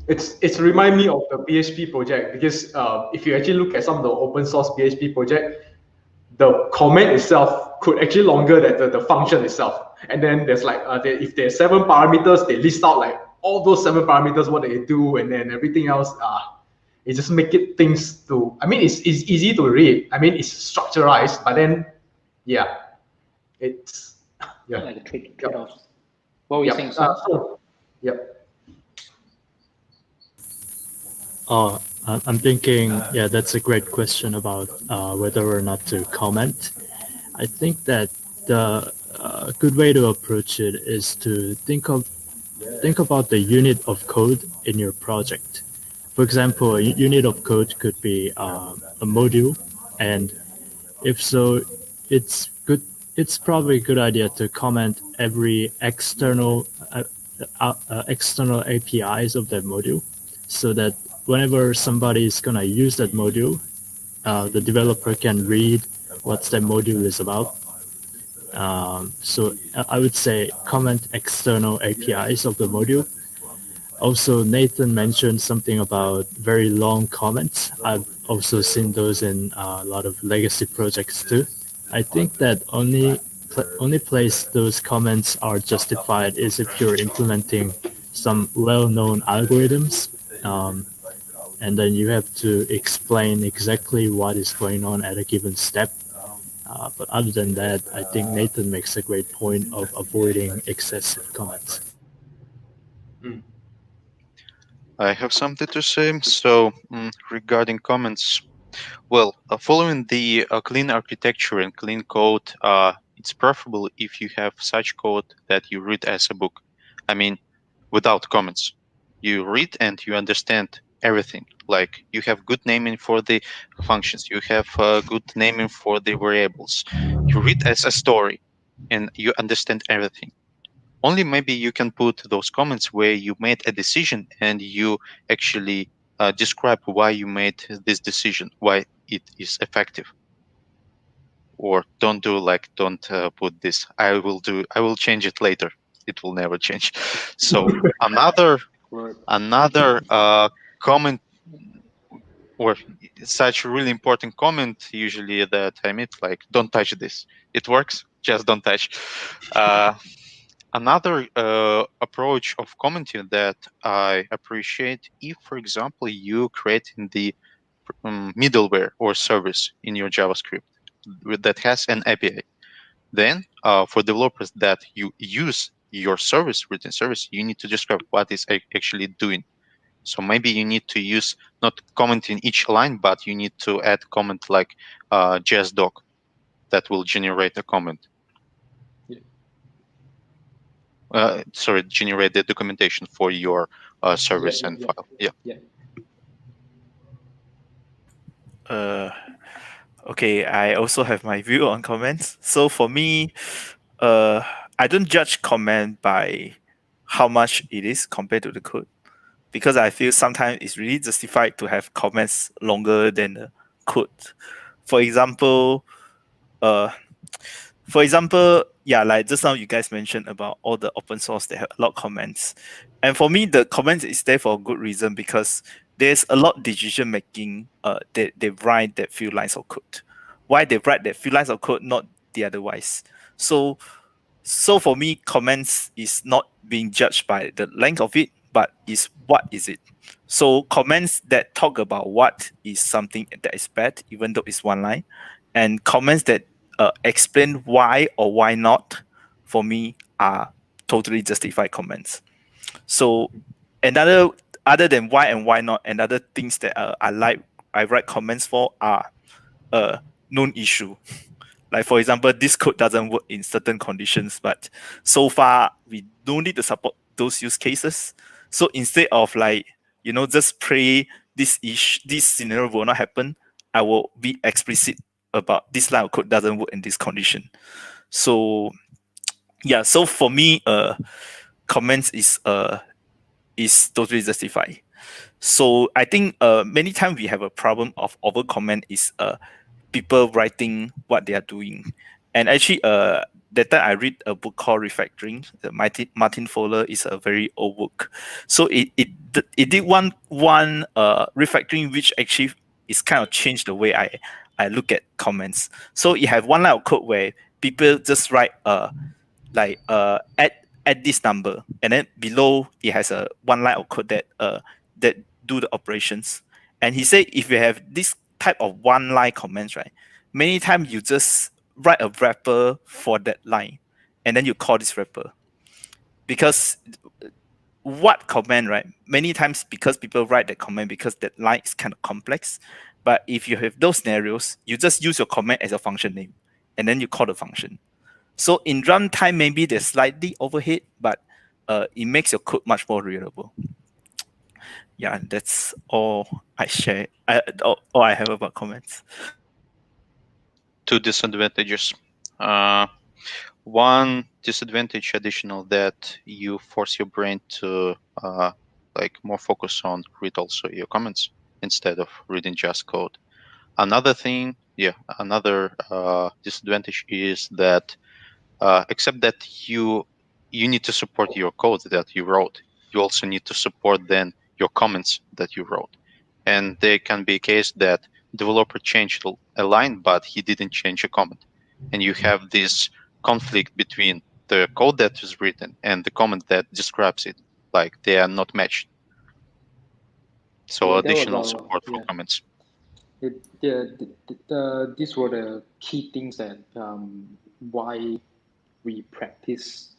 S1: It's remind me of the PHP project, because if you actually look at some of the open source PHP project, the comment itself could actually longer than the function itself. And then there's like, if there's 7 parameters, they list out like all those 7 parameters, what they do, and then everything else. It just make it things to, it's easy to read. It's structurized, but then, yeah, it's, yeah.
S5: Like a trade-offs. What were you saying, sir?
S1: Yep.
S3: I'm thinking, yeah, that's a great question about whether or not to comment. I think that the good way to approach it is to think about the unit of code in your project. For example, a unit of code could be a module, and if so, it's probably a good idea to comment every external APIs of that module, so that whenever somebody is gonna use that module, the developer can read what that module is about. So I would say comment external APIs of the module. Also, Nathan mentioned something about very long comments. I've also seen those in a lot of legacy projects too. I think that only place those comments are justified is if you're implementing some well-known algorithms, and then you have to explain exactly what is going on at a given step. But other than that, I think Nathan makes a great point of avoiding excessive comments.
S4: I have something to say. So regarding comments, well, following the clean architecture and clean code, it's preferable if you have such code that you read as a book. Without comments. You read and you understand everything. Like you have good naming for the functions. You have good naming for the variables. You read as a story and you understand everything. Only maybe you can put those comments where you made a decision and you actually describe why you made this decision, why it is effective. Or don't put this. I will change it later. It will never change. So another comment, or such a really important comment usually that I meet, like, don't touch this. It works, just don't touch. Another approach of commenting that I appreciate, if, for example, you create in the middleware or service in your JavaScript that has an API. Then for developers that you use your service, written service, you need to describe what it's actually doing. So maybe you need to use not comment in each line, but you need to add comment like JS doc that will generate a comment. Sorry, generate the documentation for your service and file.
S7: Okay, I also have my view on comments. So for me, I don't judge comment by how much it is compared to the code, because I feel sometimes it's really justified to have comments longer than the code. For example, yeah, like just now you guys mentioned about all the open source, they have a lot of comments. And for me, the comments is there for a good reason, because there's a lot of decision making they write that few lines of code. Why they write that few lines of code, not the otherwise. So for me, comments is not being judged by the length of it, but is what is it. So comments that talk about what is something that is bad, even though it's one line, and comments that explain why or why not, for me, are totally justified comments. So another, other than why and why not, and other things that I write comments for are known issue. Like for example, this code doesn't work in certain conditions, but so far we don't need to support those use cases. So instead of like, just pray this scenario will not happen, I will be explicit about this line of code doesn't work in this condition. So yeah, so for me, comments is totally justified. So I think many times we have a problem of over comment is people writing what they are doing. And actually, that time I read a book called Refactoring. Martin Fowler is a very old book. So it did one refactoring which actually is kind of changed the way I look at comments. So you have one line of code where people just write add this number, and then below it has a one line of code that do the operations. And he said if you have this type of one line comments, right, many times you just write a wrapper for that line, and then you call this wrapper. Because what comment, right? Many times because people write that comment because that line is kind of complex. But if you have those scenarios, you just use your comment as a function name, and then you call the function. So in runtime, maybe they're slightly overhead, but it makes your code much more readable. Yeah, that's all I share. All I have about comments.
S4: Two disadvantages. One disadvantage additional that you force your brain to more focus on read also your comments instead of reading just code. Another thing, another disadvantage is that except that you need to support your code that you wrote, you also need to support then your comments that you wrote. And there can be a case that developer changed a line, but he didn't change a comment. And you have this conflict between the code that is written and the comment that describes it, like they are not matched. So additional support for comments.
S5: These were the key things that why we practice,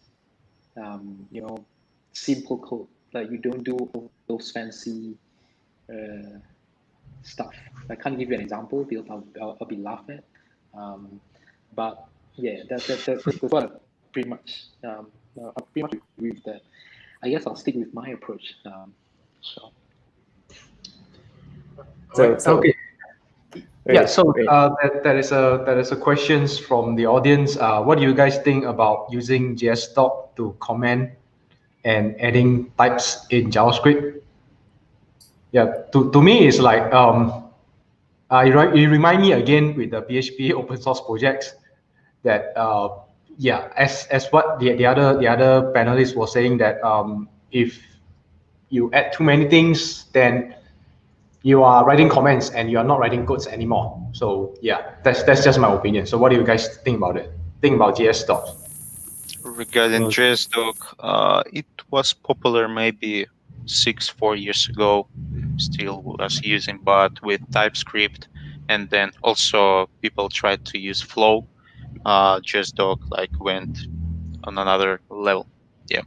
S5: simple code. Like you don't do all those fancy stuff. I can't give you an example because I'll be laughed at. But yeah, that's what I pretty much agree with that. I guess I'll stick with my approach.
S1: Okay. Yeah, so there is a questions from the audience. What do you guys think about using JS doc to comment and adding types in JavaScript? Yeah, to me it's like you remind me again with the PHP open source projects that as what the other panelists were saying, that if you add too many things, then you are writing comments and you are not writing codes anymore. So yeah, that's just my opinion. So what do you guys think about it? Think about JS doc.
S4: Regarding JS doc, it was popular maybe 4 years ago, still was using, but with TypeScript, and then also people tried to use Flow. JSDoc like went on another level. Yeah.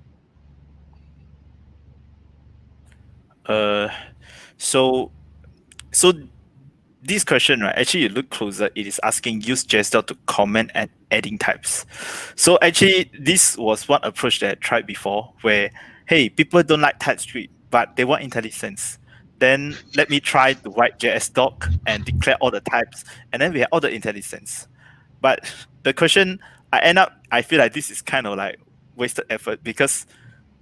S7: So this question, right? Actually, you look closer. It is asking use JSDoc to comment and adding types. So actually, this was one approach that I tried before, where hey, people don't like TypeScript, but they want IntelliSense. Then let me try to write JSDoc and declare all the types, and then we have all the IntelliSense. But the question, I feel like this is kind of like wasted effort, because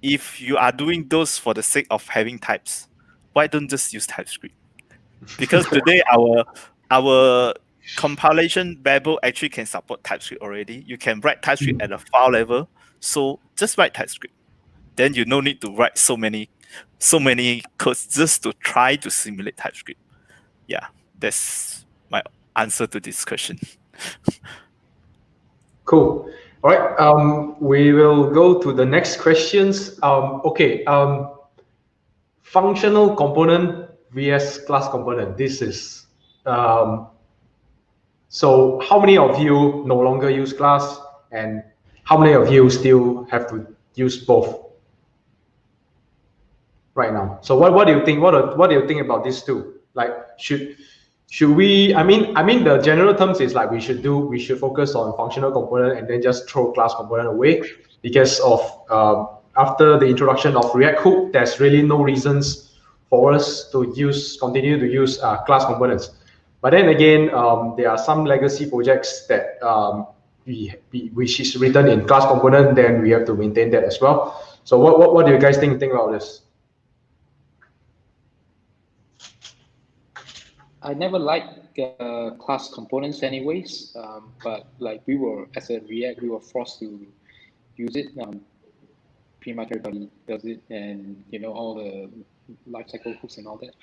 S7: if you are doing those for the sake of having types, why don't just use TypeScript? Because today our compilation Babel actually can support TypeScript already. You can write TypeScript at a file level, so just write TypeScript. Then you no need to write so many codes just to try to simulate TypeScript. Yeah, that's my answer to this question.
S1: Cool. All right. We will go to the next questions. Okay. Functional component vs class component. This is so how many of you no longer use class, and how many of you still have to use both right now? So what do you think? What do you think about these two? Like should we? I mean the general terms is like we should focus on functional component and then just throw class component away, because of after the introduction of React Hook, there's really no reasons for us to continue to use class components. But then again, there are some legacy projects that which is written in class component, then we have to maintain that as well. So what do you guys think about this?
S5: I never liked class components anyways, but like as a React, we were forced to use it. Pretty much everybody does it, and you know, all the lifecycle hooks and all that.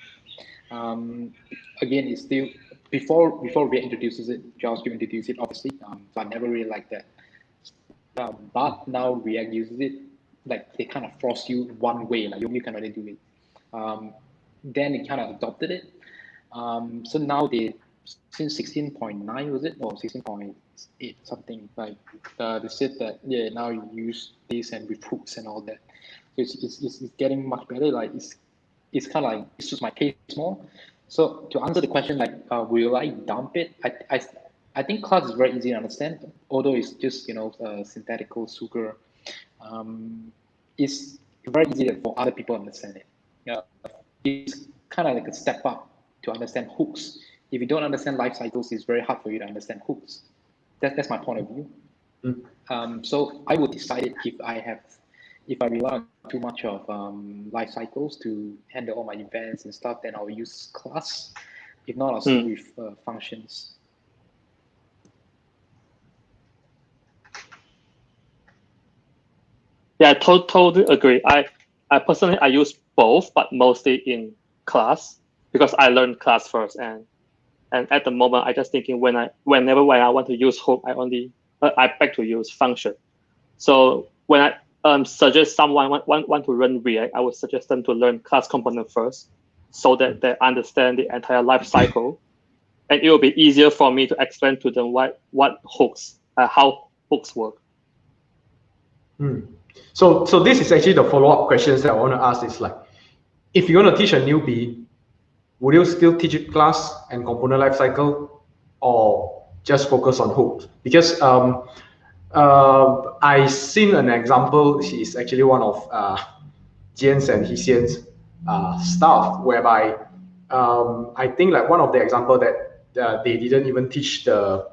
S5: Again, it's still before React introduces it, JavaScript introduced it, obviously. So I never really liked that. But now React uses it, like they kind of force you one way, like you can only do it. Then it kind of adopted it. So now since 16.9 was it, or 16.8 something, like they said that yeah, now you use this and with hooks and all that. So it's getting much better. Like it's kind of like it suits my case more. So to answer the question, like will I dump it? I think class is very easy to understand, although it's just, you know, synthetical sugar. It's very easy for other people to understand it. Yeah, it's kind of like a step up to understand hooks. If you don't understand life cycles, it's very hard for you to understand hooks. That's my point of view. So I would decide it if I rely on too much of life cycles to handle all my events and stuff, then I'll use class. If not, I'll stick with functions.
S8: Yeah, I totally agree. I personally use both, but mostly in class, because I learned class first, and at the moment I just thinking whenever I want to use hook, I beg to use function. So when I suggest someone want to run React, I would suggest them to learn class component first, so that they understand the entire life cycle, and it will be easier for me to explain to them what hooks, how hooks work.
S1: So this is actually the follow-up questions that I want to ask. Is like, if you're going to teach a newbie, would you still teach it class and component lifecycle, or just focus on hooks? Because I seen an example. She's actually one of Jian's and Xian's staff, whereby I think like one of the example that they didn't even teach the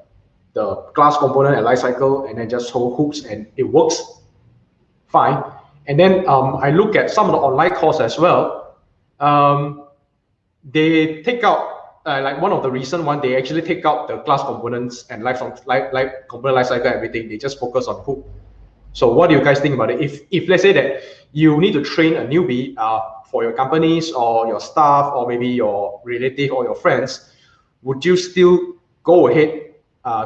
S1: class component and lifecycle, and then just hold hooks, and it works fine. And then I look at some of the online courses as well. They take out like one of the recent one. They actually take out the class components and component lifecycle, everything. They just focus on hook. So what do you guys think about it? If let's say that you need to train a newbie for your companies or your staff or maybe your relative or your friends, would you still go ahead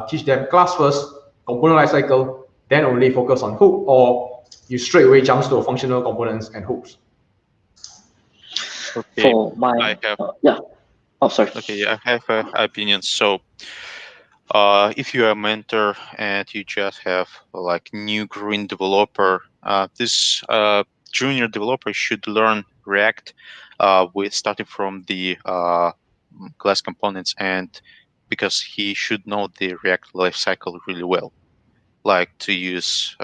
S1: teach them class first, component lifecycle, then only focus on hook, or you straight away jumps to functional components and hooks?
S4: Okay,
S2: For my,
S4: I have.
S2: yeah. Oh, sorry.
S4: Okay, I have opinions. So, if you are a mentor and you just have like new green developer, this junior developer should learn React with starting from the class components, and because he should know the React lifecycle really well, like to use.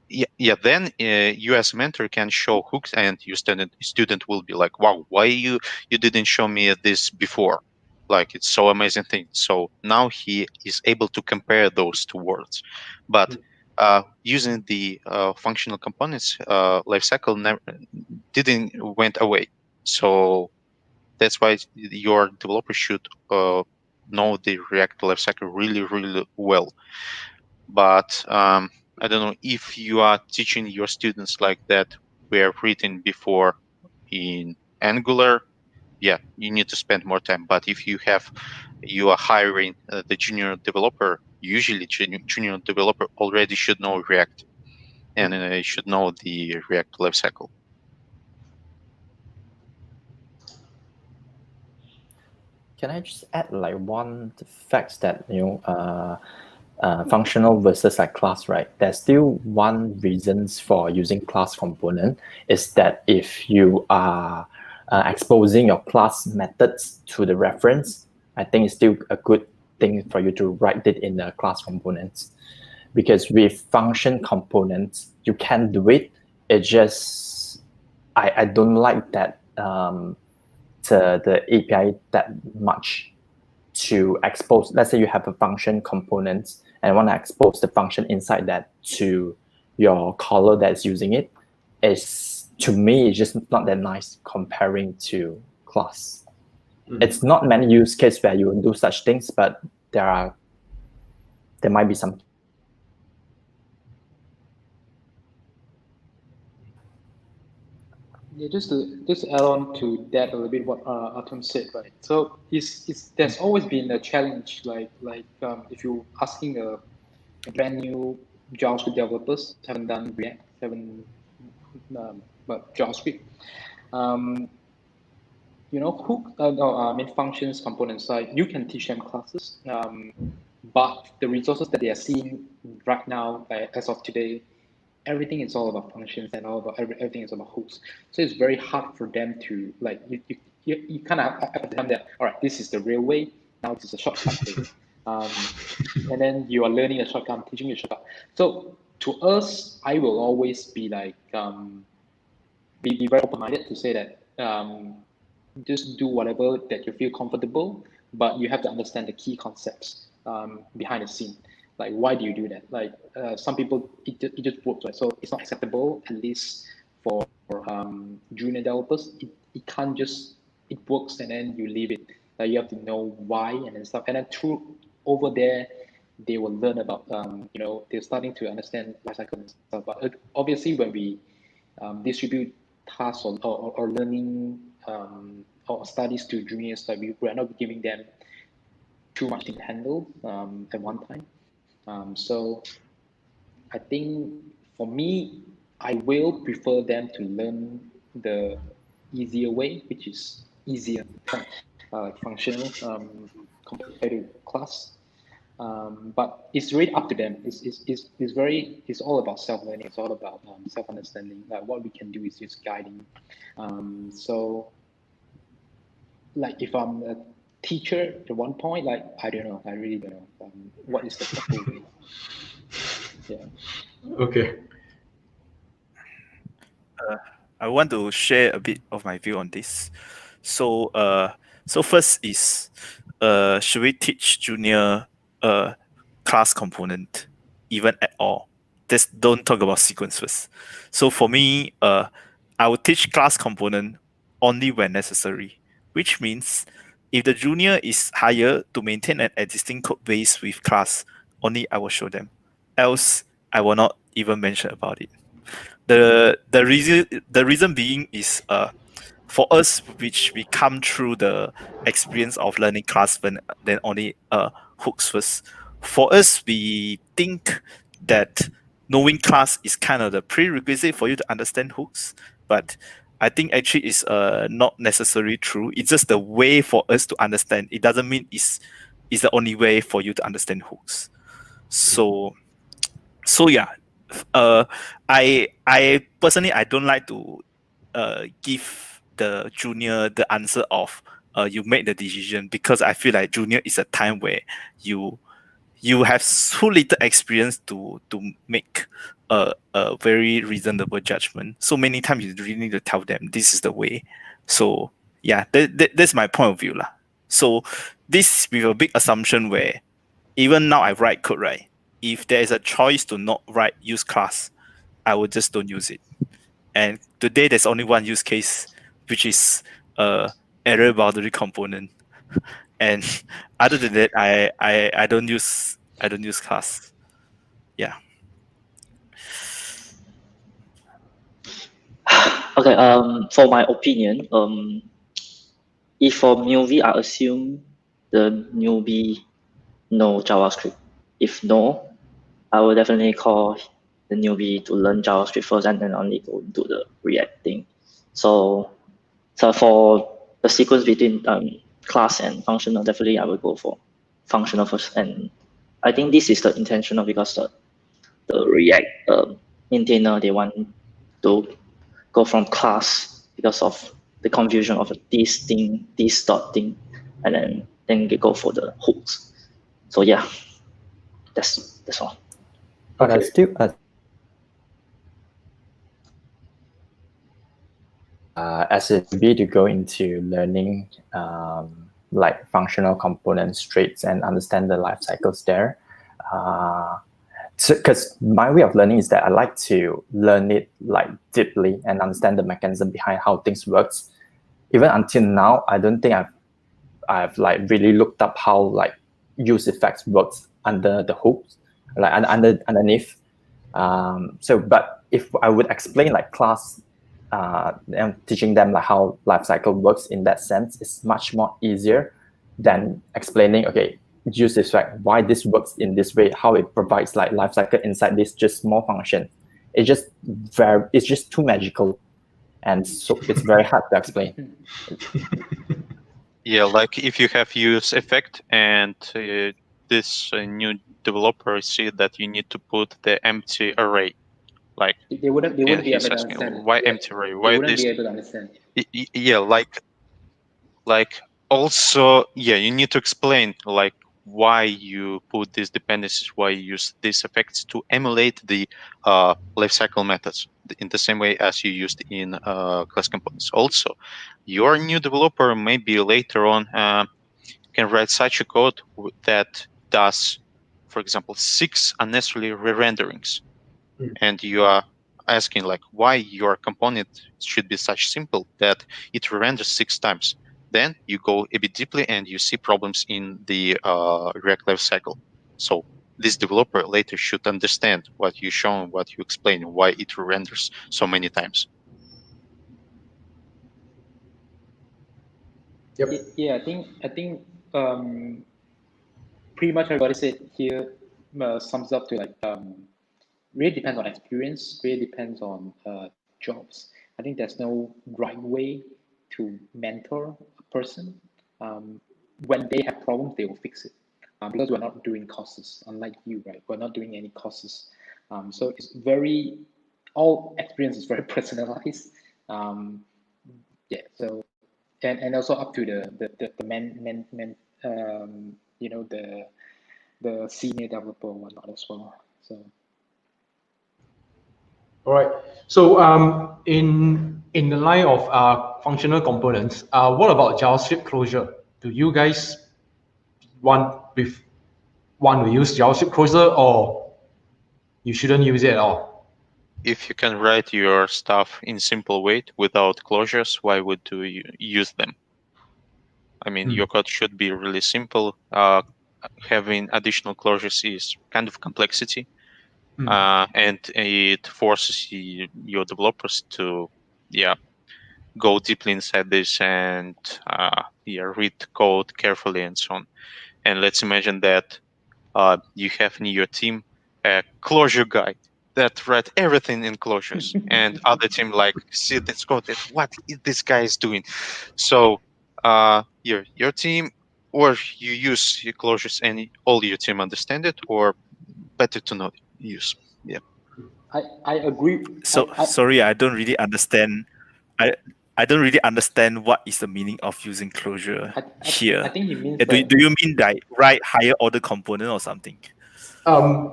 S4: Yeah, then you as a mentor can show hooks, and your student will be like, wow, why you didn't show me this before? Like, it's so amazing thing. So now he is able to compare those two words. But using the functional components, lifecycle never didn't went away. So that's why your developer should know the React lifecycle really, really well. But I don't know if you are teaching your students like that were written before in Angular. Yeah, you need to spend more time. But if you are hiring the junior developer, usually junior developer already should know React and should know the React lifecycle.
S6: Can I just add like one fact that functional versus like class, right? There's still one reasons for using class component is that if you are exposing your class methods to the reference, I think it's still a good thing for you to write it in the class components. Because with function components, you can do it. It just, I don't like that the API that much to expose. Let's say you have a function component and want to expose the function inside that to your caller that's using it. Is, to me, it's just not that nice comparing to class. It's not many use cases where you do such things, but there might be some.
S5: Yeah, just to add on to that a little bit what Artyom said, right? So there's always been a challenge, like if you're asking a brand new JavaScript developers haven't done React, but JavaScript, hook, functions, components. Like you can teach them classes, but the resources that they are seeing right now, as of today, everything is all about functions and all about everything is about hooks. So it's very hard for them to like you kind of have to tell them that, all right, this is the real way. Now this is a shortcut way. And then you are learning a shortcut, I'm teaching you a shortcut. So to us, I will always be like be very open-minded to say that just do whatever that you feel comfortable, but you have to understand the key concepts behind the scene. Like, why do you do that? Like, some people, it just works, right? So it's not acceptable, at least for junior developers. It can't just, it works and then you leave it. Like, you have to know why and then stuff. And then over there, they will learn about, they're starting to understand lifecycle and stuff. But obviously, when we distribute tasks or learning or studies to juniors, like we're not giving them too much to handle at one time. So I think for me, I will prefer them to learn the easier way, which is easier, like functional compared to class. But it's really up to them. It's all about self-learning. It's all about self-understanding. Like what we can do is just guiding. So like if I'm a teacher at one point, like I don't know, I really don't know what is the proper way. Yeah.
S1: Okay.
S7: I want to share a bit of my view on this. So first is should we teach junior class component even at all? Just don't talk about sequence first. So for me, I will teach class component only when necessary, which means if the junior is hired to maintain an existing code base with class, only I will show them. Else, I will not even mention about it. The reason being is for us, which we come through the experience of learning class then only hooks first. For us, we think that knowing class is kind of the prerequisite for you to understand hooks. But I think actually is not necessarily true. It's just the way for us to understand. It doesn't mean it's the only way for you to understand hooks. So yeah, I personally I don't like to give the junior the answer of you make the decision, because I feel like junior is a time where you have so little experience to make a very reasonable judgment. So many times you really need to tell them this is the way. So yeah, that's my point of view lah. So this with a big assumption where even now I write code, right? If there is a choice to not write use class, I would just don't use it. And today there's only one use case, which is error boundary component. And other than that, I don't use class. Yeah.
S2: Okay. For my opinion, if for newbie, I assume the newbie know JavaScript. If no, I will definitely call the newbie to learn JavaScript first and then only go into the React thing. So for the sequence between class and functional, definitely I will go for functional first. And I think this is the intentional, because the React maintainer, they want to go from class because of the confusion of this thing, this dot thing, and then they go for the hooks. So yeah, that's all.
S6: But I still as a newbie to go into learning like functional components, traits, and understand the life cycles there. Because my way of learning is that I like to learn it like deeply and understand the mechanism behind how things works. Even until now, I don't think I've like really looked up how like use effects works under the hooks, like underneath. But if I would explain like class and teaching them like how lifecycle works in that sense, is much more easier than explaining, okay, use effect, why this works in this way, how it provides like lifecycle inside this just small function. It's just too magical, and so it's very hard to explain.
S4: Yeah, like if you have use effect and this new developer see that you need to put the empty array, like
S5: they wouldn't be able to
S4: asking,
S5: understand.
S4: why empty array? Why
S5: they wouldn't
S4: this?
S5: be able to understand.
S4: Yeah, like also, yeah, you need to explain like why you put these dependencies, why you use these effects to emulate the lifecycle methods in the same way as you used in class components. Also, your new developer maybe later on can write such a code that does, for example, 6 unnecessary re-renderings, and you are asking like why your component should be such simple that it re-renders 6 times. Then you go a bit deeply and you see problems in the React lifecycle. So this developer later should understand what you show and what you explain, why it re-renders so many times.
S1: Yep.
S5: Yeah, I think pretty much everybody said here sums up to like really depends on experience, really depends on jobs. I think there's no right way to mentor a person. When they have problems, they will fix it. Because we're not doing courses, unlike you, right? We're not doing any courses. So it's all experience is very personalized. Yeah, so and also up to the the senior developer or whatnot as well. So.
S1: All right. So in the line of functional components, what about JavaScript closure? Do you guys want to use JavaScript closure, or you shouldn't use it at all?
S4: If you can write your stuff in simple way without closures, why would you use them? I mean, your code should be really simple. Having additional closures is kind of complexity. And it forces your developers to go deeply inside this and read code carefully and so on. And let's imagine that you have in your team a closure guide that write everything in closures, and other team like see this code that what this guy is doing. So your team, or you use your closures and all your team understand it, or better to not use. Yeah.
S5: I agree.
S7: So sorry, I don't really understand. I don't really understand what is the meaning of using closure here.
S5: I think he means
S7: do you mean like write higher order component or something?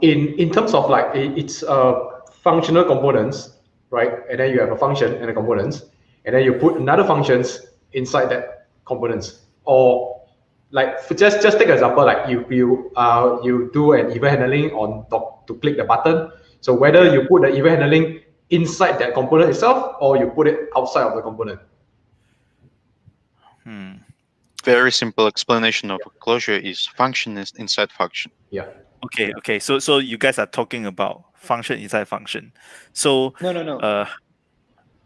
S1: In terms of like it's functional components, right? And then you have a function and a components, and then you put another functions inside that components. Or like just take an example, like you do an event handling on top to click the button. So whether you put the event handling inside that component itself, or you put it outside of the component.
S4: Very simple explanation of a closure is function is inside function.
S1: Yeah.
S7: Okay. So you guys are talking about function inside function. So
S5: no.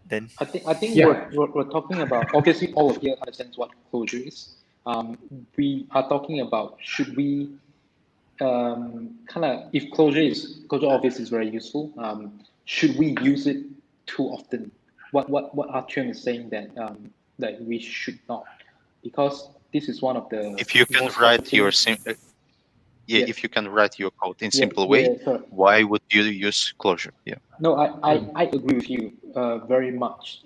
S7: Then
S5: I think we're talking about, obviously all of you understands what closure is. We are talking about, should we if closure obviously is very useful. Should we use it too often? What Artyom is saying that that we should not, because this is one of the.
S4: If you can write your if you can write your code in simple way, why would you use closure? Yeah.
S5: No, I agree with you very much.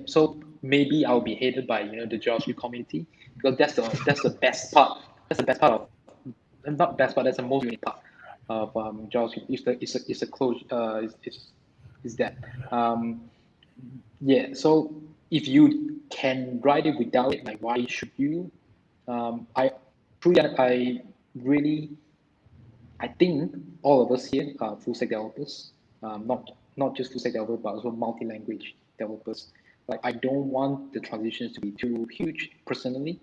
S5: So maybe I'll be hated by the JavaScript community, because that's the best part. That's the best part of, not best part. That's the most unique part of JavaScript. It's a closure. Is that So if you can write it without it, like why should you? I think all of us here are full stack developers, not just full stack developers, but also multi-language developers. Like, I don't want the transitions to be too huge personally.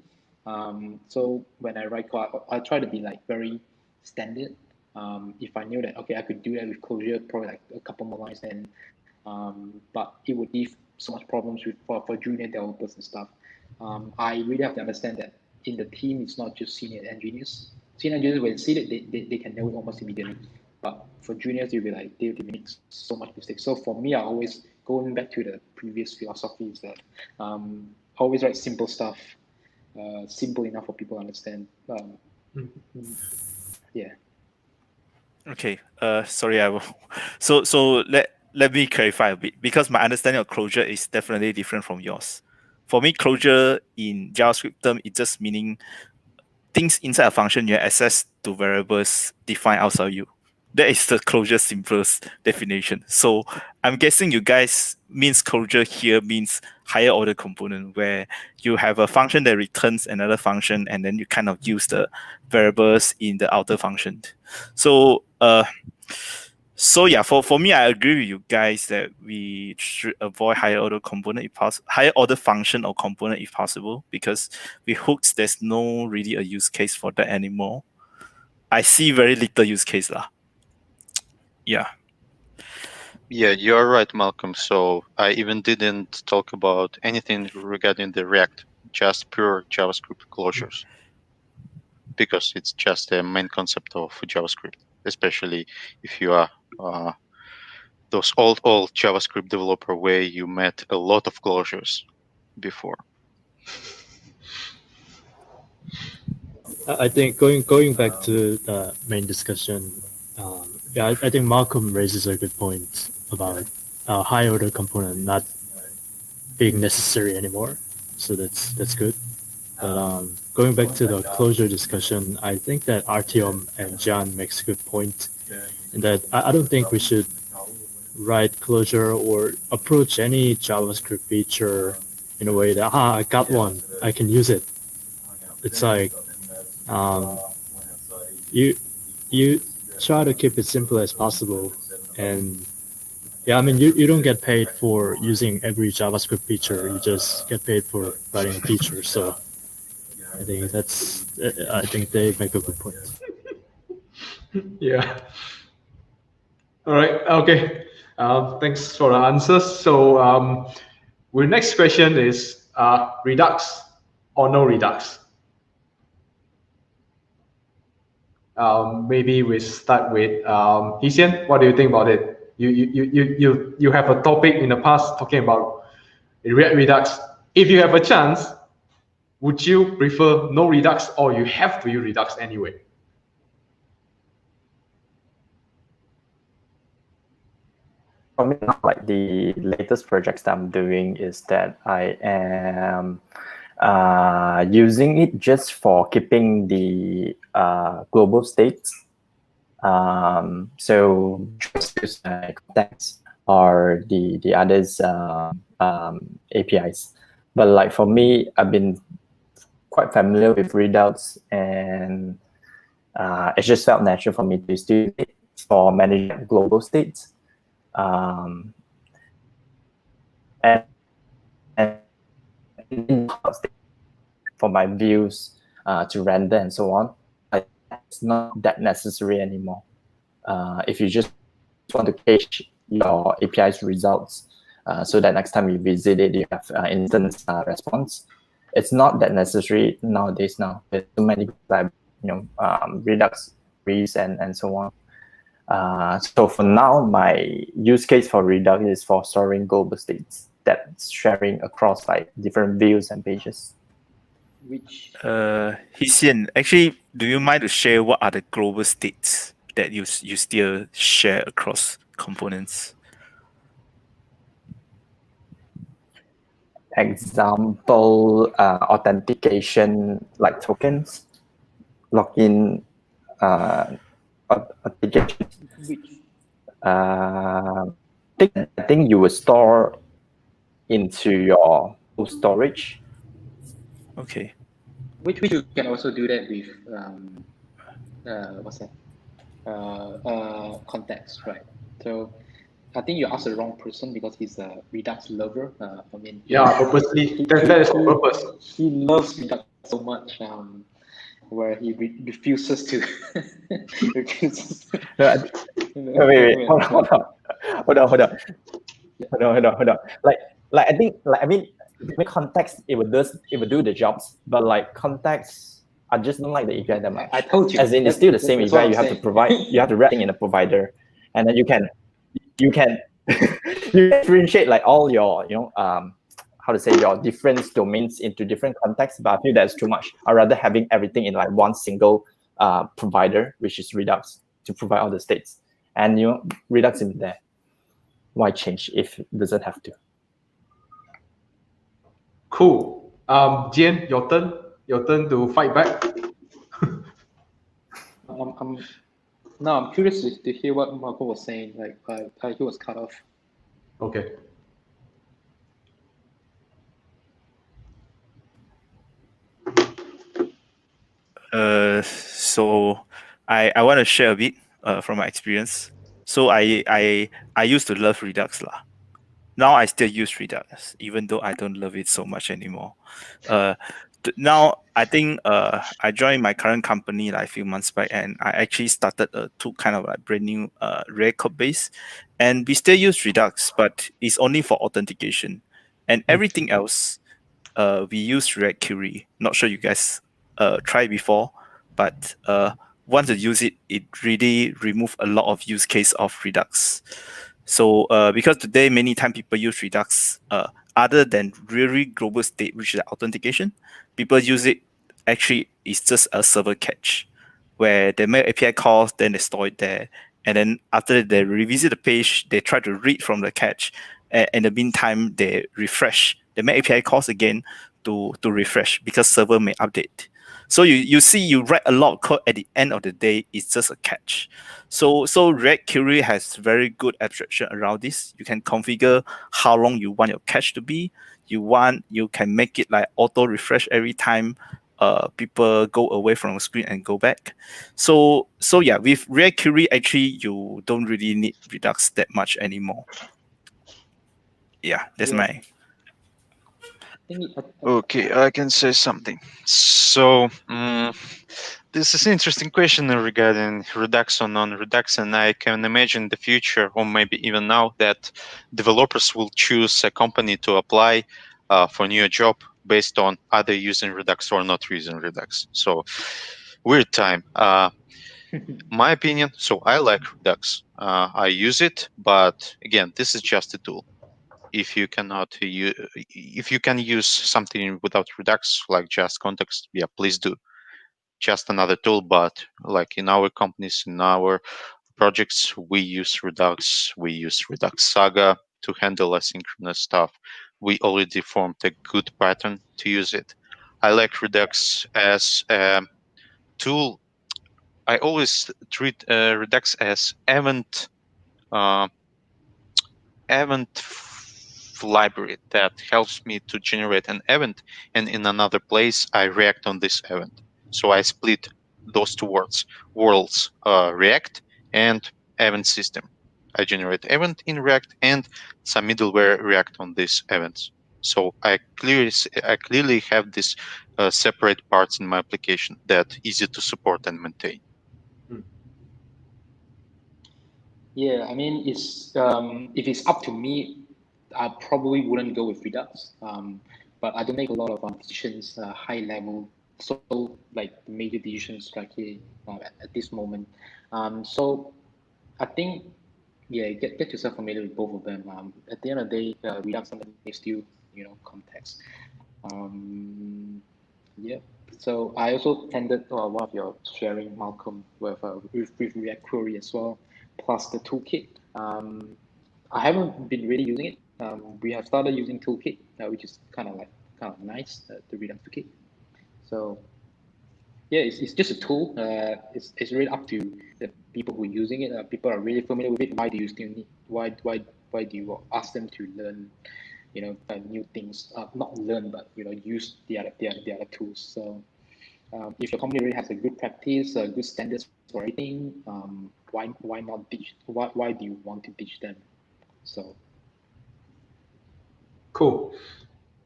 S5: So when I write code, I try to be like very standard. If I knew that, okay, I could do that with closure, probably like a couple more lines, then, but it would give so much problems for junior developers and stuff. I really have to understand that in the team, it's not just senior engineers. Senior engineers, when they see it, they can know it almost immediately. But for juniors, they'll be like, they make so much mistakes. So for me, I always, going back to the previous philosophy, is that always write simple stuff, simple enough for people to understand.
S7: Okay. Sorry, I will. So let me clarify a bit, because my understanding of closure is definitely different from yours. For me, closure in JavaScript term is just meaning things inside a function you have access to variables defined outside you. That is the closure simplest definition. So I'm guessing you guys means closure here means higher order component, where you have a function that returns another function, and then you kind of use the variables in the outer function. So for me, I agree with you guys that we should avoid higher order component if possible, higher order function or component if possible, because with hooks, there's no really a use case for that anymore. I see very little use case lah. Yeah,
S4: you're right, Malcolm. So I even didn't talk about anything regarding the React, just pure JavaScript closures, because it's just the main concept of JavaScript, especially if you are those old JavaScript developer where you met a lot of closures before.
S3: I think going back to the main discussion, I think Malcolm raises a good point about high order component not being necessary anymore. So that's good. But going back to the closure discussion, I think that Artyom and Jian makes a good point, and that I don't think we should write closure or approach any JavaScript feature in a way that I got one, I can use it. It's like you try to keep it simple as possible, and you don't get paid for using every JavaScript feature. You just get paid for writing a feature. So I think they make a good point.
S1: Yeah. All right. Okay. Thanks for the answers. So our next question is Redux or no Redux? Maybe we start with Xian. What do you think about it? You have a topic in the past talking about React Redux. If you have a chance, would you prefer no Redux or you have to use Redux anyway?
S6: For me, like the latest projects that I'm doing is that I am using it just for keeping the global states. So just contacts or the others APIs. But like for me, I've been quite familiar with Redux, and it just felt natural for me to still use it for managing global states. And for my views to render and so on, it's not that necessary anymore. If you just want to cache your API's results so that next time you visit it, you have instant response. It's not that necessary nowadays. Now there's so many Redux, Breeze, and so on. So for now, my use case for Redux is for storing global states that's sharing across like different views and pages.
S5: Which
S7: Xian, actually, do you mind to share what are the global states that you still share across components?
S6: Example, authentication like tokens, login authentication. I think you will store into your storage.
S7: Okay.
S5: Which you can also do that with what's that? Context, right? So I think you asked the wrong person because he's a Redux lover. I mean,
S1: yeah, purposely. That is on purpose.
S5: He loves Redux so much, where he refuses to.
S6: Wait, hold on. Like I think, like I mean, context it would do the jobs, but like context, I just don't like the API that much.
S5: I told you.
S6: As in, it's still the same API. You have to provide. You have to wrap in a provider, and then you can you differentiate like all your how to say your different domains into different contexts. But I feel that's too much. I'd rather having everything in like one single provider, which is Redux, to provide all the states. And Redux is there. Why change if it doesn't have to?
S1: Cool. Jian, your turn. Your turn to fight back.
S5: I'm curious to hear what Marco was saying. Like he was cut off.
S1: Okay.
S7: So I want to share a bit from my experience. So I used to love Redux lah. Now I still use Redux, even though I don't love it so much anymore. Now I think I joined my current company like a few months back, and I actually started two kind of like brand new React code base, and we still use Redux, but it's only for authentication, and everything else we use React Query. Not sure you guys tried before, but once you use it, it really remove a lot of use case of Redux. So because today many times people use Redux other than really global state, which is authentication, people use it actually it's just a server cache where they make API calls, then they store it there, and then after they revisit the page, they try to read from the cache. In the meantime, they refresh. They make API calls again to refresh because server may update. So you see, you write a lot of code at the end of the day, it's just a catch. So React Query has very good abstraction around this. You can configure how long you want your cache to be. You can make it like auto refresh every time people go away from the screen and go back. So yeah, with React Query, actually you don't really need Redux that much anymore. Yeah, that's my.
S4: Okay, I can say something. So this is an interesting question regarding Redux or non-Redux, and I can imagine the future, or maybe even now, that developers will choose a company to apply for a new job based on either using Redux or not using Redux. So weird time. My opinion, so I like Redux. I use it, but again, this is just a tool. If you cannot use, if you can use something without Redux, like just context, yeah, please do. Just another tool, but like in our companies, in our projects, we use Redux. We use Redux Saga to handle asynchronous stuff. We already formed a good pattern to use it. I like Redux as a tool. I always treat Redux as uh, event library that helps me to generate an event, and in another place I react on this event. So I split those two worlds, React and event system. I generate event in React and some middleware react on these events. So I clearly have these separate parts in my application that easy to support and maintain.
S5: Yeah, I mean, it's if it's up to me, I probably wouldn't go with Redux. But I don't make a lot of decisions, high level, so like major decisions like here at this moment. So I think, yeah, get yourself familiar with both of them. At the end of the day, Redux is still, context. Yeah. So I also attended one of your sharing, Malcolm, with React Query as well, plus the toolkit. I haven't been really using it. We have started using toolkit, which is kind of nice, the Redux toolkit. So yeah, it's just a tool. It's really up to the people who are using it. People are really familiar with it. Why do you still need? Why do you ask them to learn? New things. Not learn, but use the other tools. So if your company really has a good practice, good standards for everything, why not teach? Why do you want to teach them? So
S1: Cool.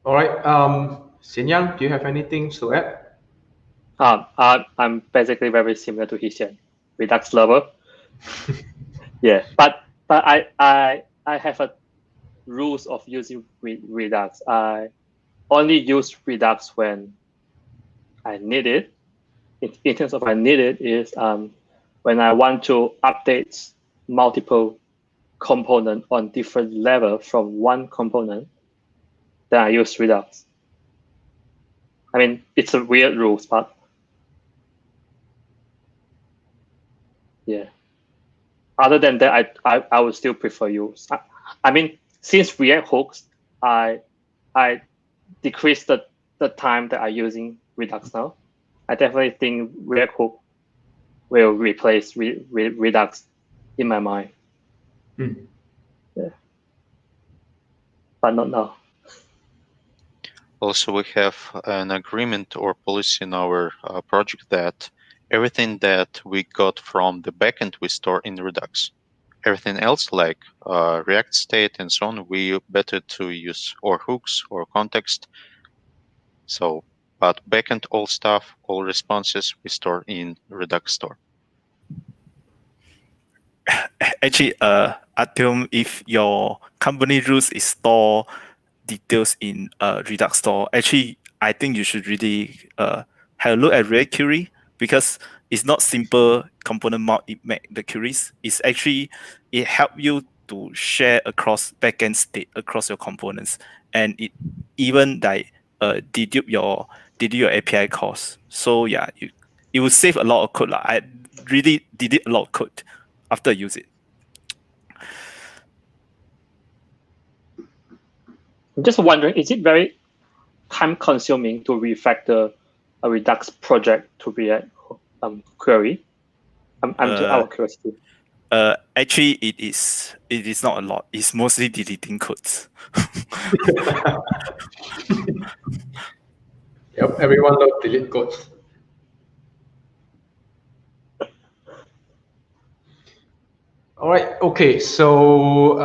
S1: All right. Xian Yang, do you have anything to add?
S8: I'm basically very similar to Xian, Redux lover. Yeah, but I have a rules of using Redux. I only use Redux when I need it. In terms of I need it is when I want to update multiple component on different level from one component, then I use Redux. I mean, it's a weird rules, but yeah. Other than that, I would still prefer use. I mean, since React hooks, I decreased the time that I'm using Redux now. I definitely think React hook will replace Redux in my mind. Yeah. But not now.
S4: Also, we have an agreement or policy in our project that everything that we got from the backend we store in Redux. Everything else, like React state and so on, we better to use or hooks or context. So, but backend, all stuff, all responses, we store in Redux store.
S7: Actually, Artyom, if your company rules is store details in Redux store, actually, I think you should really have a look at React query, because it's not simple component mount it make the queries. It's actually, it help you to share across backend state across your components, and it even like dedupe your API calls. So yeah, it will save a lot of code. I really did it a lot of code after I use it.
S8: I'm just wondering, is it very time consuming to refactor a Redux project to React query? I'm just out of curiosity.
S7: Actually, it is not a lot. It's mostly deleting codes.
S1: Yep, everyone loves delete codes. All right. Okay. So,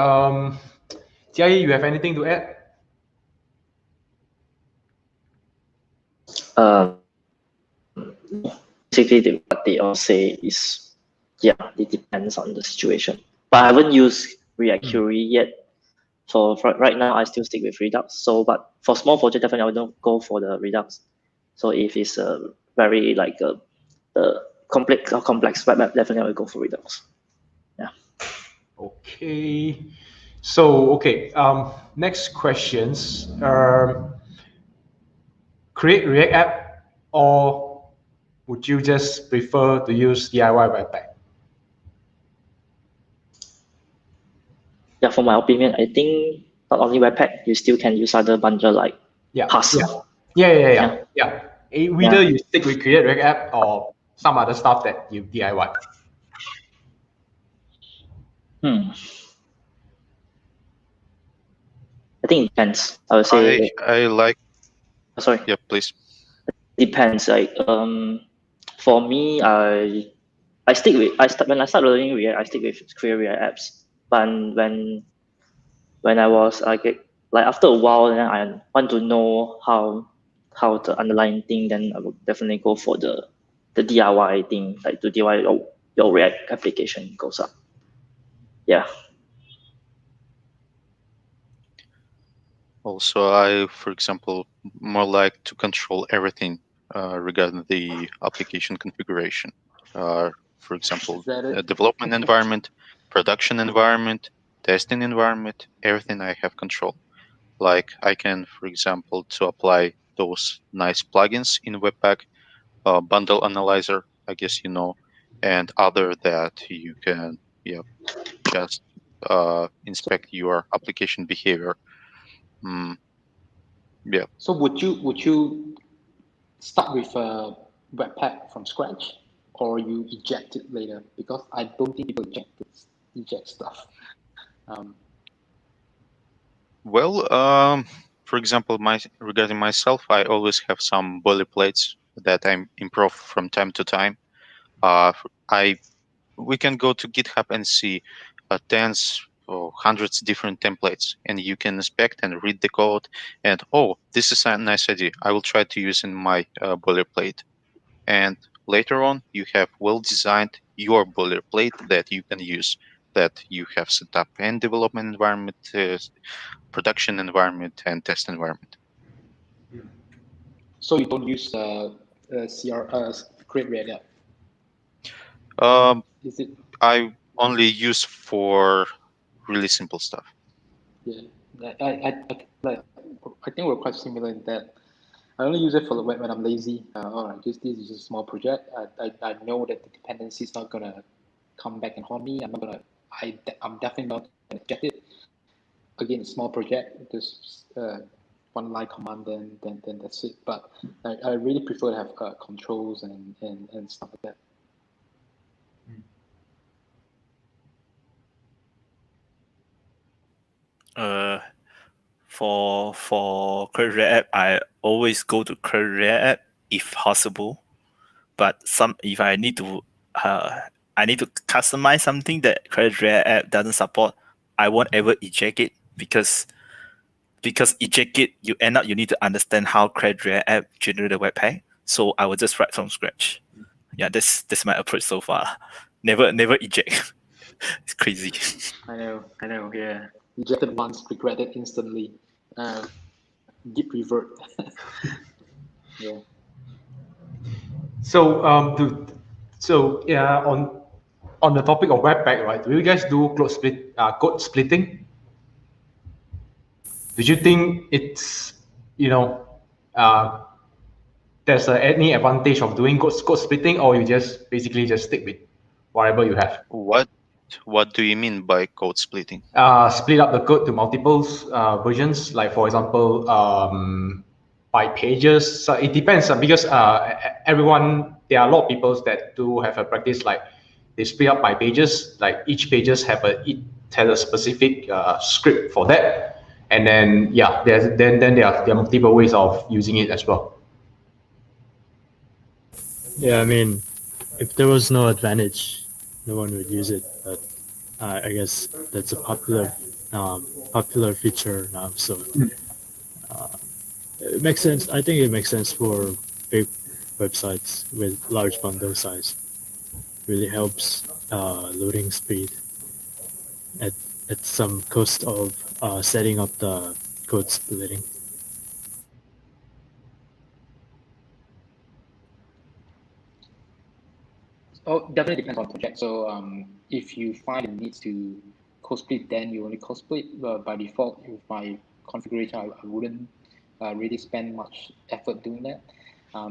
S1: Jia Yi, you have anything to add?
S2: Basically, what they all say is, yeah, it depends on the situation. But I haven't used React Query yet. So for right now, I still stick with Redux. So, but for small project, definitely I don't go for the Redux. So if it's a very like the complex web app, definitely I will go for Redux. Yeah.
S1: Okay. So, okay. Next questions. Create React app, or would you just prefer to use DIY Webpack?
S2: Yeah, for my opinion, I think not only Webpack, you still can use other bundle like Pass.
S1: Yeah. Either you stick with Create React app or some other stuff that you DIY.
S2: I think it depends. I would say.
S4: I like.
S2: Sorry.
S4: Yeah, please.
S2: Depends. Like for me, I stick with when I start learning React, I stick with Create React apps. But when I was like after a while, then I want to know how the underlying thing, then I would definitely go for the DIY thing, like to DIY your React application goes up. Yeah.
S4: Also, I, for example, more like to control everything regarding the application configuration. For example, a development environment, production environment, testing environment, everything I have control. Like I can, for example, to apply those nice plugins in Webpack, bundle analyzer, I guess you know, and other that you can just inspect your application behavior. Yeah.
S5: So would you start with a Webpack from scratch, or you eject it later? Because I don't think people eject stuff.
S4: Well, for example, regarding myself, I always have some boilerplates that I improve from time to time. We can go to GitHub and see tens or hundreds different templates, and you can inspect and read the code. And this is a nice idea. I will try to use in my boilerplate. And later on, you have well-designed your boilerplate that you can use, that you have set up in development environment, production environment, and test environment.
S5: So you don't use Create React
S4: app?
S5: Is it?
S4: I only use for really simple stuff.
S5: Yeah, I think we're quite similar in that. I only use it for when I'm lazy. All right, this is a small project. I know that the dependency is not gonna come back and haunt me. I'm definitely not gonna get it. Again, a small project, just one line command, then that's it. But I really prefer to have controls and stuff like that.
S7: For Create React app, I always go to Create React app if possible. But if I need to customize something that Create React app doesn't support, I won't ever eject it because eject it, you need to understand how Create React app generate a webpack. So I will just write from scratch. Yeah, that's my approach so far. Never eject. It's crazy.
S5: I know. Yeah, ejected once, regretted instantly. Git revert. Yeah.
S1: So on the topic of Webpack, right? Do you guys do code splitting? Did you think it's there's any advantage of doing code splitting, or you just basically just stick with whatever you have?
S4: What do you mean by code splitting?
S1: Split up the code to multiple versions, like for example, by pages. So it depends because there are a lot of people that do have a practice like they split up by pages. Like each pages has a specific script for that, and then there are multiple ways of using it as well.
S3: Yeah, I mean, if there was no advantage, no one would use it. But I guess that's a popular feature now. So it makes sense. I think it makes sense for big websites with large bundle size. Really helps loading speed at some cost of setting up the code splitting.
S5: Oh, definitely depends on project. So if you find it needs to code split, then you only code split. By default, with my configuration, I wouldn't really spend much effort doing that.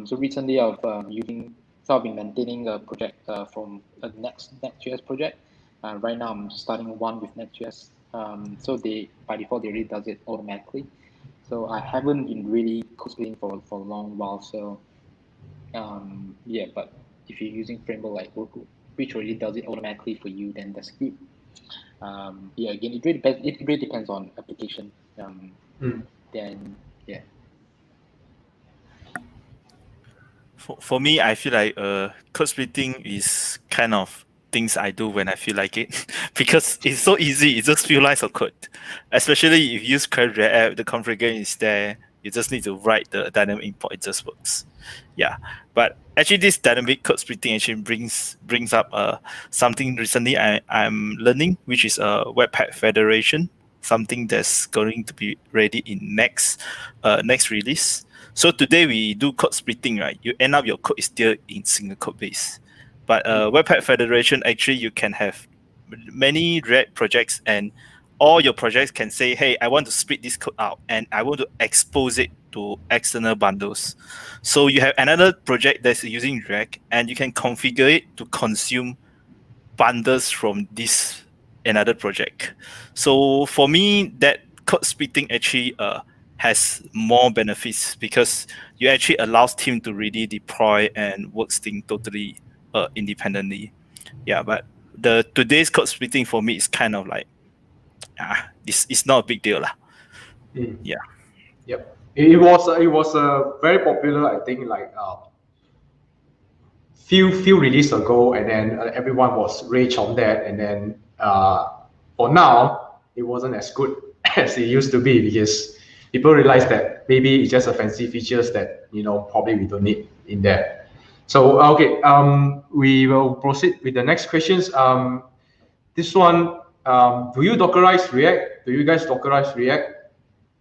S5: So recently I've been maintaining a project from a Next.js project. Right now I'm starting one with Next.js. So by default they already does it automatically. So I haven't been really code splitting for a long while. So yeah, but if you're using framework like which already does it automatically for you, then that's good. Yeah, again, it really depends on application. Then yeah.
S7: For me, I feel like code splitting is kind of things I do when I feel like it because it's so easy. It's just few lines of code. Especially if you use React app, the configuration is there. You just need to write the dynamic import. It just works. Yeah, but actually, this dynamic code splitting actually brings up something recently I'm learning, which is Webpack Federation, something that's going to be ready in next release. So today we do code splitting, right? You end up your code is still in single code base. But Webpack Federation, actually you can have many React projects and all your projects can say, hey, I want to split this code out and I want to expose it to external bundles. So you have another project that's using React and you can configure it to consume bundles from this another project. So for me, that code splitting actually has more benefits because you actually allows team to really deploy and work things totally independently. Yeah, but today's code splitting for me is kind of like it's not a big deal lah. Yeah.
S1: Yep. It was very popular. I think like few releases ago, and then everyone was rage on that, and then for now it wasn't as good as it used to be because people realized that maybe it's just a fancy features that probably we don't need in there. So okay, we will proceed with the next questions. This one, do you Dockerize React? Do you guys Dockerize React?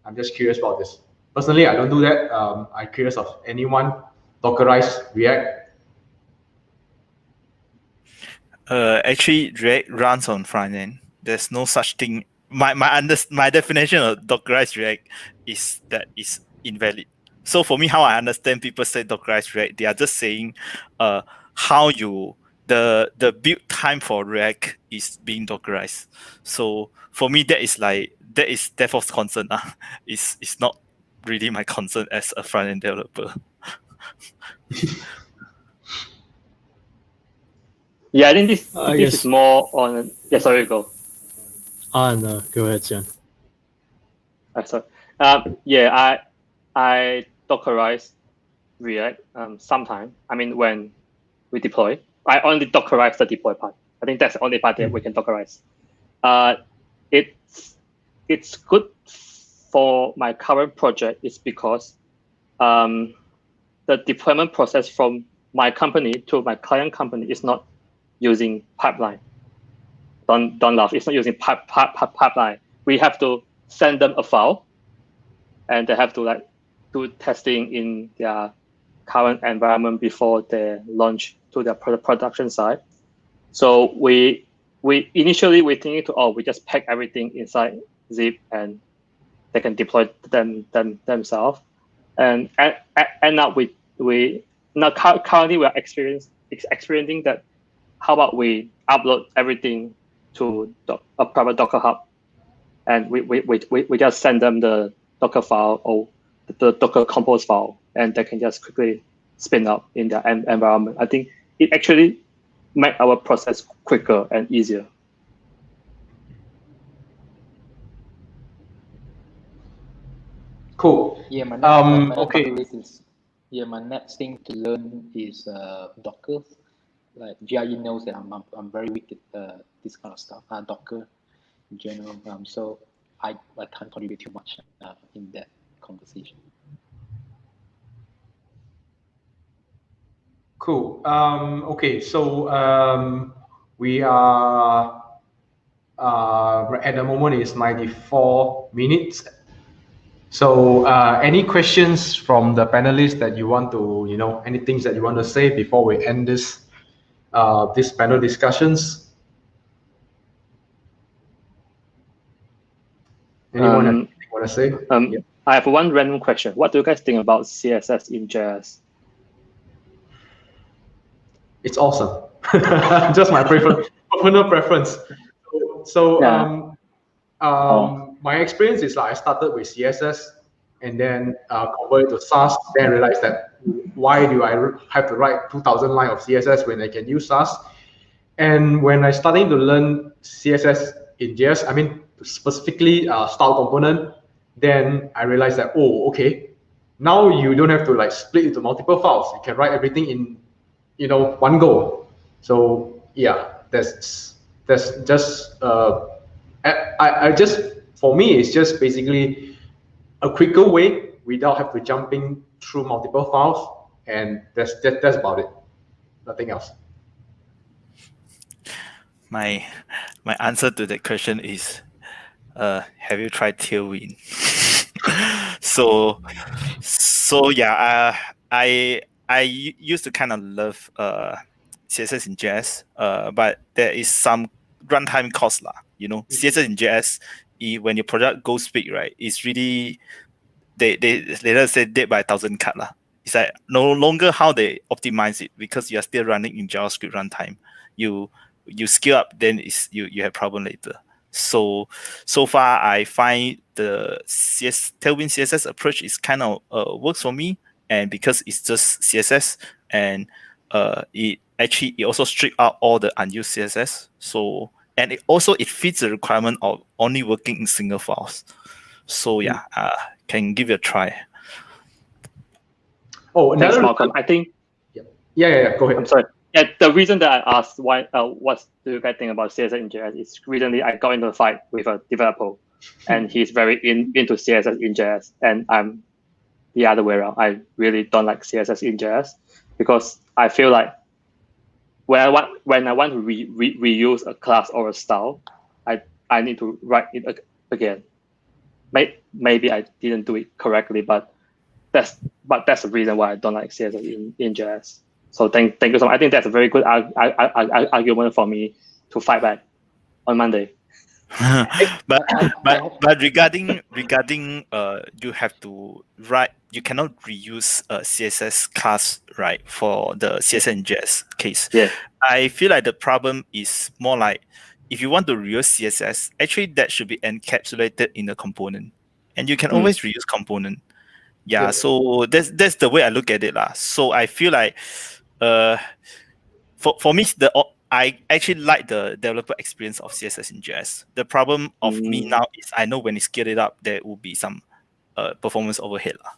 S1: I'm just curious about this. Personally, I don't do that. I'm curious of anyone Dockerize React.
S7: Actually, React runs on front end. There's no such thing. My definition of Dockerize React is that it's invalid. So for me, how I understand people say Dockerize React, they are just saying how the build time for React is being Dockerized. So for me, that is DevOps concern. It's not really my concern as a front end developer.
S8: Yeah, I think this is more on. Yeah, sorry, go.
S3: No, go ahead, Jian.
S8: Sorry. Yeah, I Dockerize React sometime. I mean, when we deploy, I only Dockerize the deploy part. I think that's the only part that we can Dockerize. It's good for my current project is because the deployment process from my company to my client company is not using pipeline. Don't laugh. It's not using pipeline. We have to send them a file, and they have to do testing in their current environment before they launch to their production side. So we initially we thinking we just pack everything inside zip and they can deploy themselves. And end up we now currently we are experiencing that. How about we upload everything to a private Docker hub, and we just send them the Docker file or the Docker compose file, and they can just quickly spin up in their environment. I think it actually make our process quicker and easier.
S1: Cool.
S5: Yeah, my next thing to learn is Docker. Like Jia Yi knows that I'm very weak at this kind of stuff, Docker in general. So I can't contribute too much in that conversation.
S1: Cool. Okay, so we are at the moment is 94 minutes. So any questions from the panelists that you want to, any things that you want to say before we end this these panel discussions. Anyone want to say? Yeah.
S8: I have one random question. What do you guys think about CSS in JS?
S1: It's awesome. Just my personal preference. So my experience is like I started with CSS and then converted to Sass, then realized that why do I have to write 2,000 lines of CSS when I can use Sass? And when I started to learn CSS in JS, I mean specifically style component, then I realized that, oh, okay, now you don't have to like split into multiple files. You can write everything in, one go. So yeah, that's just I just, for me, it's just basically a quicker way without have to jumping through multiple files, and that's about it. Nothing else.
S7: My answer to that question is, have you tried Tailwind? so yeah, I used to kind of love CSS in JS, but there is some runtime cost lah. CSS in JS, when your product goes big, right, it's really they let us say dead by 1,000 cut lah. It's like no longer how they optimize it, because you are still running in JavaScript runtime. You scale up, then you have problem later. So far I find the Tailwind CSS approach is kind of works for me, and because it's just CSS, and it also strip out all the unused CSS. So, and it fits the requirement of only working in single files. So yeah, can give it a try.
S1: Oh,
S8: thanks, Malcolm. I think.
S1: Yeah. Go ahead.
S8: I'm sorry. Yeah, the reason that I asked what do you guys think about CSS in JS is recently I got into a fight with a developer, and he's very into CSS in JS, and I'm the other way around. I really don't like CSS in JS because I feel like when I want to reuse a class or a style, I need to write it again. Maybe I didn't do it correctly, but that's the reason why I don't like CSS in JS. So thank you so much. I think that's a very good argument for me to fight back on Monday.
S7: but regarding you have to write, you cannot reuse CSS class, right, for the CSS and JS case.
S8: Yeah.
S7: I feel like the problem is more like, if you want to reuse CSS, actually that should be encapsulated in a component, and you can always reuse component. Yeah, so that's the way I look at it lah. So I feel like for me, I actually like the developer experience of CSS in JS. The problem of me now is I know when you scale it up, there will be some performance overhead lah.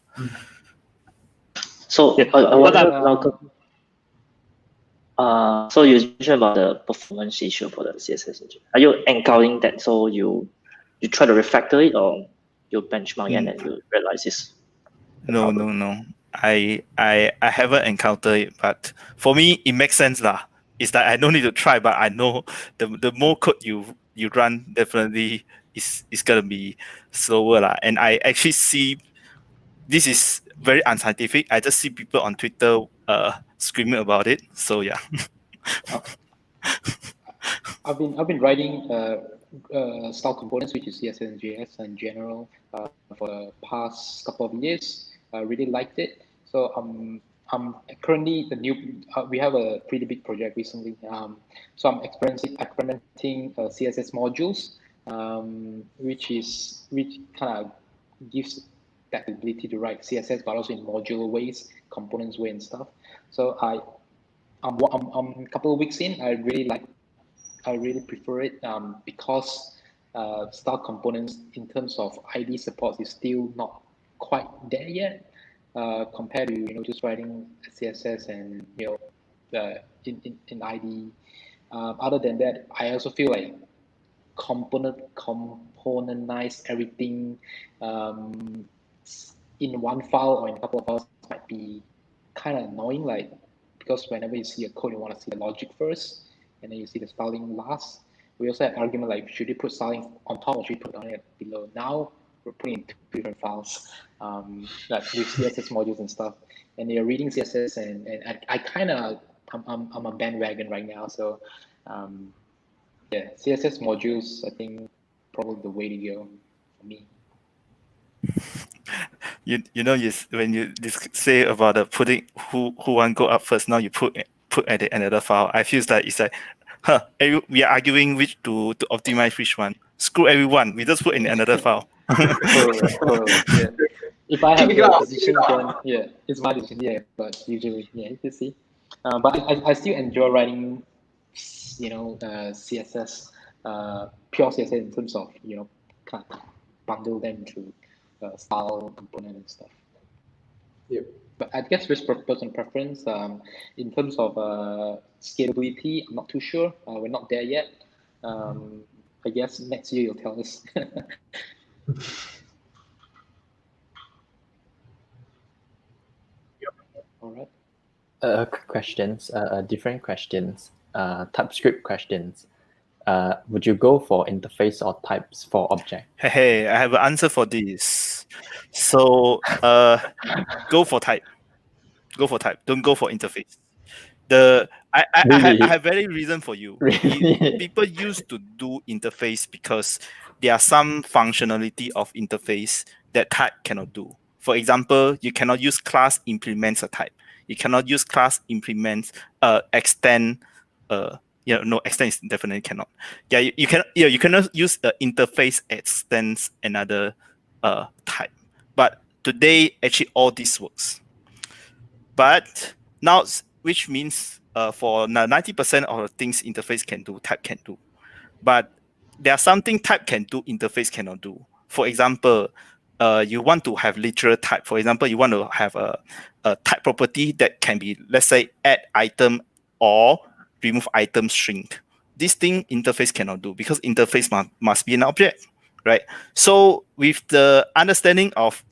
S2: So so you mentioned about the performance issue for the CSS engine. Are you encountering that? So you try to refactor it, or you benchmark and then you realize this?
S7: No. I haven't encountered it, but for me it makes sense lah. It's that I don't need to try, but I know the more code you run, definitely is gonna be slower lah. And I actually see this is very unscientific. I just see people on Twitter screaming about it. So yeah.
S5: I've been writing style components, which is CSS and JS in general, for the past couple of years. I really liked it. So I'm currently we have a pretty big project recently. So I'm experimenting CSS modules, which kind of gives that ability to write CSS, but also in modular ways, components way and stuff. So I'm a couple of weeks in. I really prefer it because style components in terms of ID support is still not quite there yet, compared to just writing CSS and in ID. Other than that, I also feel like componentize everything in one file or in a couple of files might be kind of annoying, like, because whenever you see a code, you want to see the logic first, and then you see the styling last. We also had argument like, should you put styling on top or should you put on it below? Now we're putting in two different files, like with CSS modules and stuff. And you're reading CSS, and I kind of I'm a bandwagon right now. So yeah, CSS modules, I think probably the way to go for me.
S7: You know, when you say about the putting who want go up first, now you put at another file. I feel like it's like, we are arguing which to optimize which one. Screw everyone. We just put in another file.
S5: Yeah. If I have the decision, then yeah, it's my decision. Yeah, but usually, yeah, you see. But I still enjoy writing, CSS, pure CSS in terms of kind of bundle them into style component and stuff.
S1: Yep.
S5: But I guess with personal preference, in terms of scalability, I'm not too sure. We're not there yet. I guess next year you'll tell us. All right.
S6: Questions, different questions, TypeScript questions. Would you go for interface or types for object?
S7: Hey, I have an answer for this. So go for type. Go for type. Don't go for interface. I have very reason for you.
S6: Really?
S7: People used to do interface because there are some functionality of interface that type cannot do. For example, you cannot use class implements a type. You cannot use class implements extend. No, extend is definitely cannot. Yeah, you cannot use the interface extends another type. But today, actually, all this works. But now, which means for 90% of the things interface can do, type can do. But there are something type can do, interface cannot do. For example, you want to have literal type. For example, you want to have a type property that can be, let's say, add item or remove item string. This thing interface cannot do because interface must be an object, right? So with the understanding of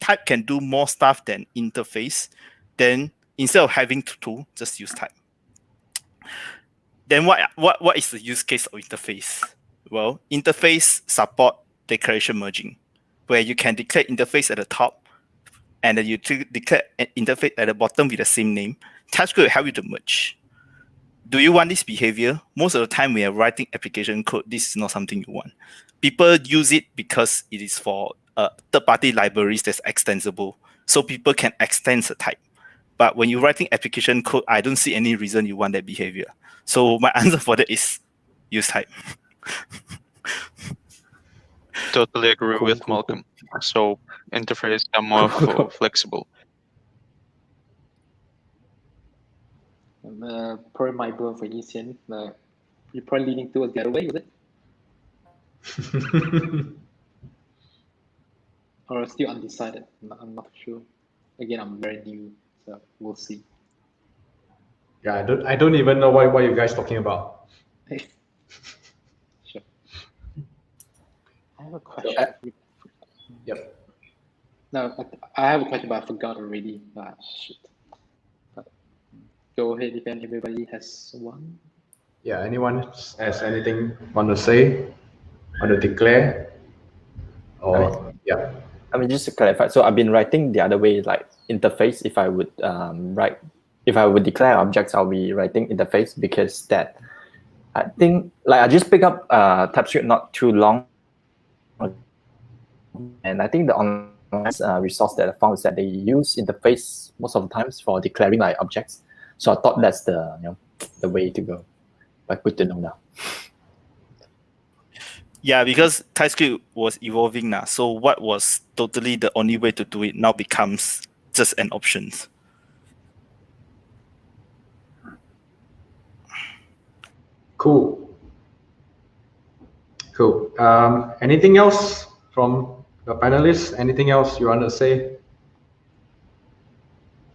S7: type can do more stuff than interface, then instead of having to do, just use type. Then what is the use case of interface? Well, interface support declaration merging, where you can declare interface at the top and then you declare an interface at the bottom with the same name. TypeScript will help you to merge. Do you want this behavior? Most of the time when you're writing application code, this is not something you want. People use it because it is for third-party libraries that's extensible. So people can extend the type. But when you're writing application code, I don't see any reason you want that behavior. So my answer for that is use type.
S4: Totally agree with Malcolm. So interface are more flexible.
S5: Probably my vote for Xian. You're probably leaning towards the other way, is it? Or still undecided? I'm not sure. Again, I'm very new, so we'll see.
S1: Yeah, I don't even know what you guys talking about.
S5: Sure. I have a question.
S1: Yep.
S5: No, I have a question, but I forgot already. Shit. Go ahead if everybody has one.
S1: Yeah, anyone has anything want to say, want to declare? Or yeah.
S6: I mean, just to clarify, so I've been writing the other way, like interface. If I would if I would declare objects, I'll be writing interface because that, I think, like I just picked up TypeScript not too long, and I think the online resource that I found is that they use interface most of the times for declaring like objects. So I thought that's the the way to go. But good to know now.
S7: Yeah, because TypeScript was evolving now. So what was totally the only way to do it now becomes just an option.
S1: Cool. Anything else from the panelists? Anything else you want to say?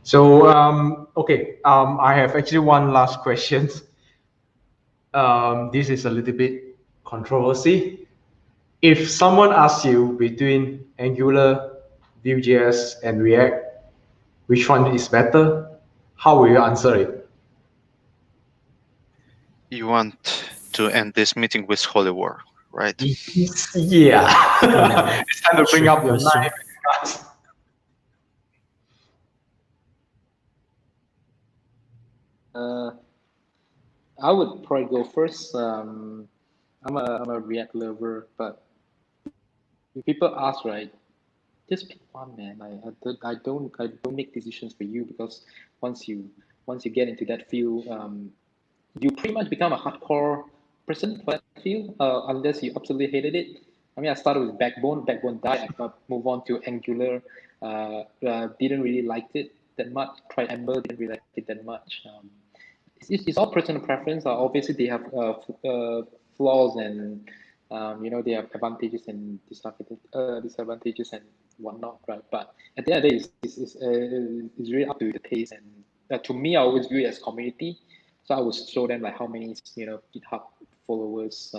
S1: So, okay, I have actually one last question. This is a little bit controversy. If someone asks you between Angular, Vue.js, and React, which one is better? How will you answer it?
S4: You want to end this meeting with Holy War, right?
S1: Yeah. It's time to bring up your knife.
S5: I would probably go first. I'm a React lover, but if people ask, right, just pick one, man. I don't make decisions for you, because once you get into that field, you pretty much become a hardcore person for that field, unless you absolutely hated it. I mean, I started with Backbone. Backbone died. I got move on to Angular. Didn't really like it that much. Tried Ember. Didn't really like it that much. It's all personal preference. Obviously, they have flaws, and they have advantages and disadvantages and whatnot, right? But at the end of the day, it's really up to the taste. And to me, I always view it as community. So I will show them like how many GitHub followers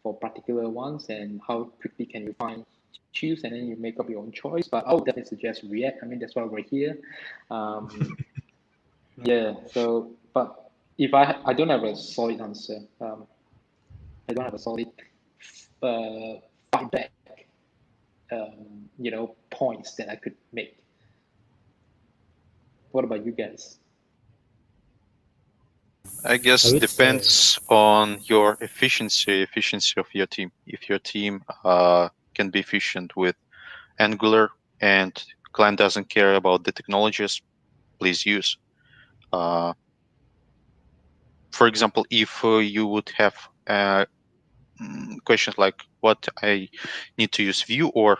S5: for particular ones, and how quickly can you choose, and then you make up your own choice. But I would definitely suggest React. I mean, that's why we're here. Yeah. So, but if I don't have a solid answer. I don't have a solid feedback. Points that I could make. What about you guys?
S4: I guess it depends on your efficiency of your team. If your team can be efficient with Angular and client doesn't care about the technologies, please use. For example, if you would have questions like what I need to use Vue or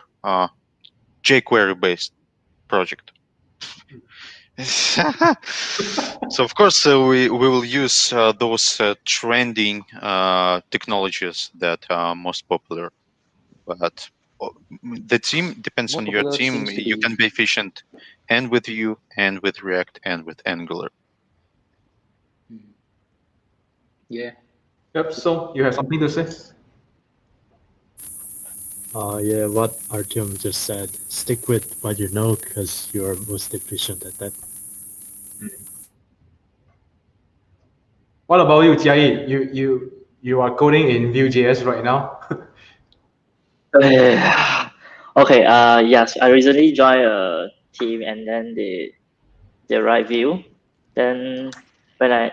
S4: jQuery based project. So of course we will use those trending technologies that are most popular, but the team depends on your team. You can be efficient and with Vue and with React and with Angular.
S5: Yeah.
S1: Yep. So you have something to say?
S3: Yeah, what Artyom just said. Stick with what you know, because you are most efficient at that.
S1: What about you, Jia Yi? You are coding in Vue.js right now.
S2: Okay. Yes, I recently joined a team, and then they write Vue. Then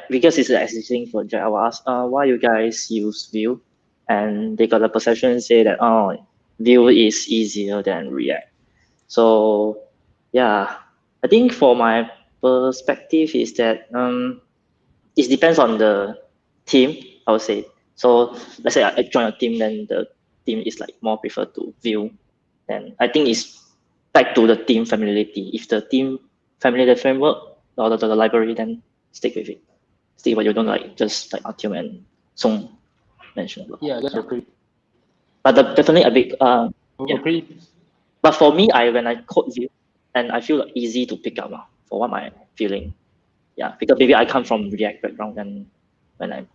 S2: because it's an existing project, I will ask, why you guys use Vue? And they got the perception say that Vue is easier than React. So yeah, I think for my perspective is that it depends on the team, I would say. So let's say I join a team, then the team is like more preferred to Vue. Then I think it's back to the team familiarity. If the team familiar the framework or the library, then stick with it. Stick what you don't like, just like Artyom and Song mentioned about.
S5: Yeah, that's agree.
S2: But definitely a big
S5: Agree.
S2: But for me, when I code Vue, and I feel easy to pick up for what I'm feeling. Yeah, because maybe I come from React background, and when I'm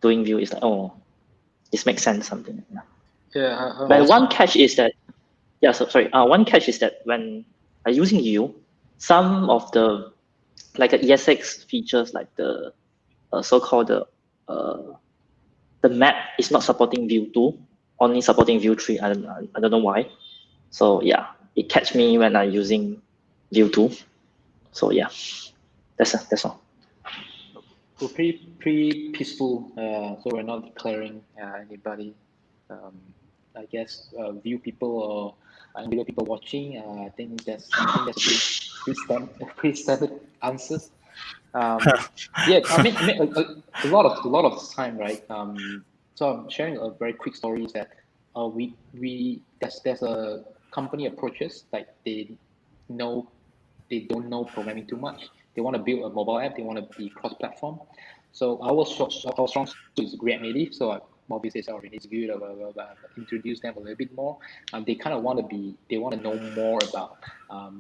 S2: doing Vue, it's like, oh, this makes sense, something.
S5: Yeah.
S2: But one catch is that, one catch is that when I'm using Vue, some of the like ESX features, like the so-called the map is not supporting Vue 2, only supporting Vue 3. I don't know why. So yeah, it catch me when I'm using Vue 2. So yeah, that's all.
S5: We're pretty peaceful, so we're not declaring anybody. I guess Vue people or Angular people watching. I think that's a pretty standard answer. Yeah, I mean a lot of time, right? So I'm sharing a very quick story is that there's a company approaches, like they don't know programming too much. They want to build a mobile app. They want to be cross-platform. So our strong suit is React Native. So obviously it's already good. Introduce them a little bit more. They kind of they want to know more about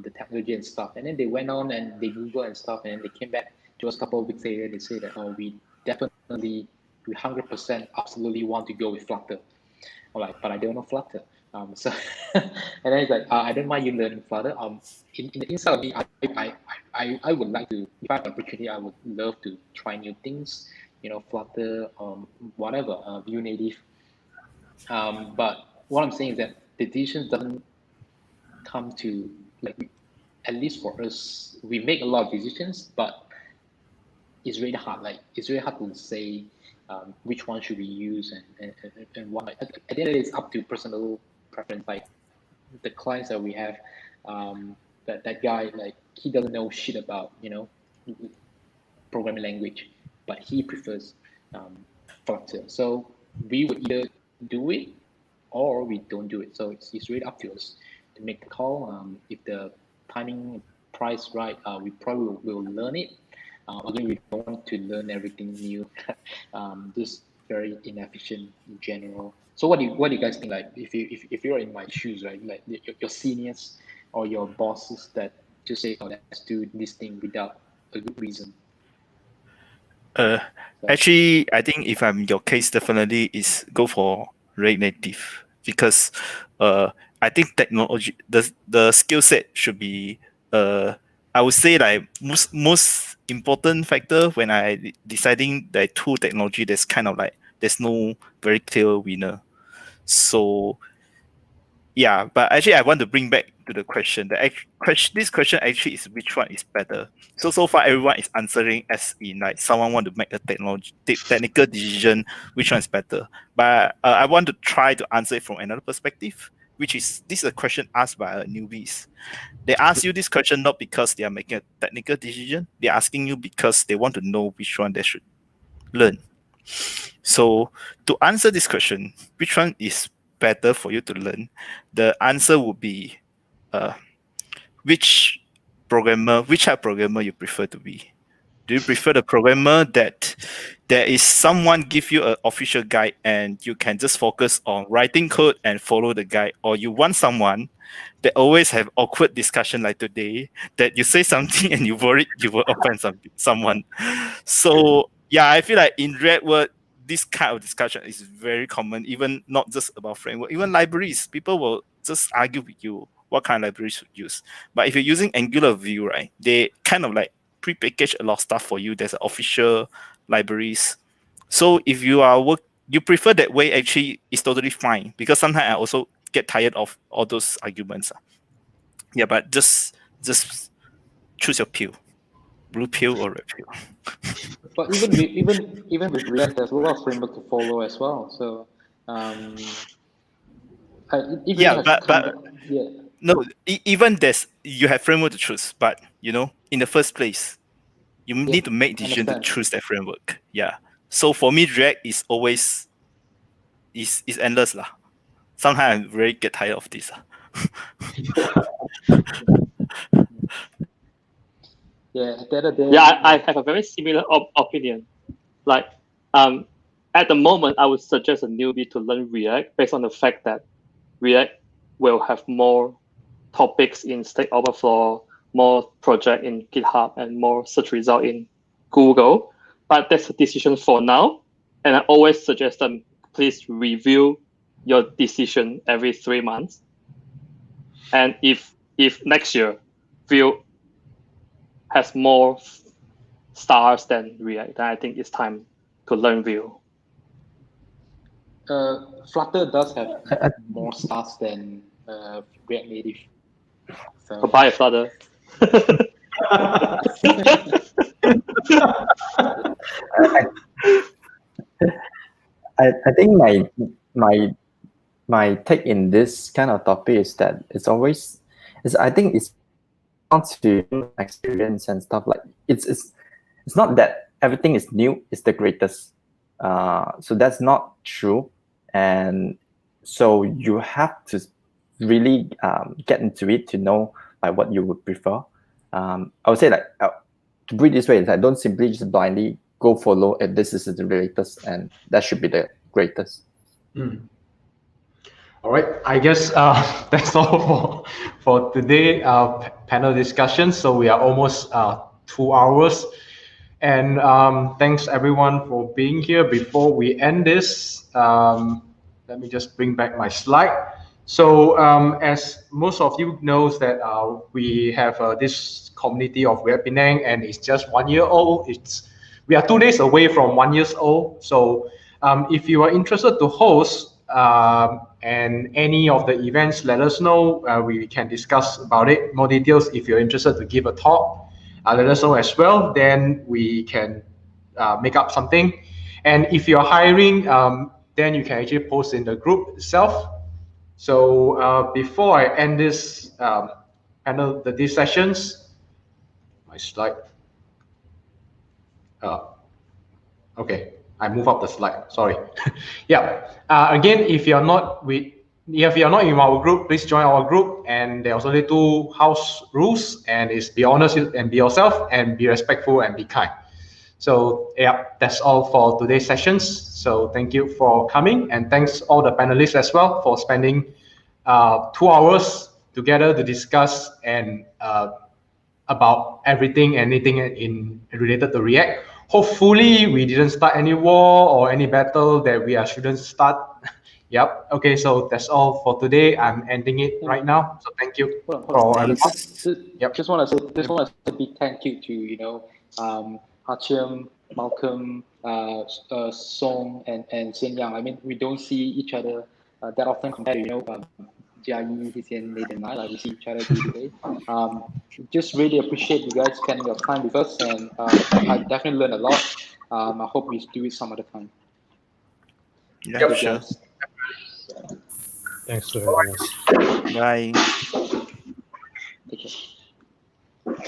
S5: the technology and stuff. And then they went on and they Google and stuff, and then they came back to us a couple of weeks later. They say that we 100% absolutely want to go with Flutter. I'm like, but I don't know Flutter. So and then it's like, I don't mind you learning Flutter. In the inside of me, I would like to, if I have an opportunity, I would love to try new things, Flutter, whatever, Vue native. But what I'm saying is that the decision doesn't come to, like, at least for us, we make a lot of decisions, but it's really hard. Like it's really hard to say which one should we use and what. Like, at the end of the day, it's up to personal preference. Like the clients that we have, that guy, like he doesn't know shit about programming language, but he prefers Flutter. So we would either do it or we don't do it. So it's really up to us to make the call. If the timing, price right, we probably will learn it. Again, we don't want to learn everything new. Just very inefficient in general. So what do you guys think? Like if you're in my shoes, right? Like your seniors or your bosses that just say, "Oh, let's do this thing" without a good reason.
S7: Actually, I think if I'm your case, definitely is go for React Native, because I think technology, the skill set should be I would say like most important factor when I deciding the two technology. There's kind of like there's no very clear winner. So yeah, but actually I want to bring back to the question. This question actually is which one is better. So far everyone is answering as in like someone want to make a technical decision which one is better. But I want to try to answer it from another perspective, which is this is a question asked by newbies. They ask you this question not because they are making a technical decision. They're asking you because they want to know which one they should learn. So to answer this question, which one is better for you to learn, the answer would be which type of programmer you prefer to be. Do you prefer the programmer that there is someone give you an official guide and you can just focus on writing code and follow the guide, or you want someone that always have awkward discussion like today, that you say something and you worry you will offend someone? So yeah, I feel like in React world, this kind of discussion is very common, even not just about framework, even libraries. People will just argue with you what kind of libraries to use. But if you're using Angular Vue, right, they kind of like pre-package a lot of stuff for you. There's official libraries. So if you you prefer that way, actually, it's totally fine. Because sometimes I also get tired of all those arguments. Yeah, but just choose your pill, blue pill or red pill.
S5: But even with React, there's a lot of framework to follow as well. So
S7: no, even you have framework to choose, but in the first place, you need to make decision to choose that framework. Yeah. So for me, React is always is endless lah. Sometimes I really get tired of this.
S8: I have a very similar opinion. Like, at the moment, I would suggest a newbie to learn React based on the fact that React will have more topics in Stack Overflow, more project in GitHub, and more search result in Google. But that's a decision for now. And I always suggest them, please review your decision every 3 months. And if next year Vue has more stars than React, then I think it's time to learn Vue.
S5: Flutter does have more stars than React Native.
S8: So buy a Flutter.
S6: I think my take in this kind of topic is that I think it's not to experience and stuff. Like it's not that everything is new, it's the greatest. So that's not true, and so you have to really get into it to know like what you would prefer. I would say like to put it this way, is like don't simply just blindly go follow if this is the latest and that should be the greatest.
S1: All right, I guess that's all for today panel discussion. So we are almost 2 hours, and thanks everyone for being here. Before we end this, let me just bring back my slide. So as most of you knows that we have this community of React Penang, and it's just 1 year old. We are 2 days away from 1 year old. So if you are interested to host and any of the events, let us know. We can discuss about it. More details if you're interested to give a talk, let us know as well. Then we can make up something. And if you're hiring, then you can actually post in the group itself. So before I end this these sessions, my slide. Okay, I move up the slide. Sorry. Yeah. Again, if you're not in our group, please join our group. And there are only 2 house rules, and it's be honest and be yourself, and be respectful and be kind. So yeah, that's all for today's sessions. So thank you for coming, and thanks all the panelists as well for spending 2 hours together to discuss and about anything related to React. Hopefully we didn't start any war or any battle that we shouldn't start. Yep. Okay, so that's all for today. I'm ending it right now. So thank you for everyone. Yep.
S5: Just want to say a big thank you to Artyom, Malcolm, Song, and Xian Yang. I mean, we don't see each other that often compared to Jia Yi, Xian, Nathan, and I. Like we see each other today. Just really appreciate you guys spending your time with us, and I definitely learned a lot. I hope we do it some other time.
S7: Yeah, sure.
S3: Thanks for having us.
S7: Bye.
S5: Take care.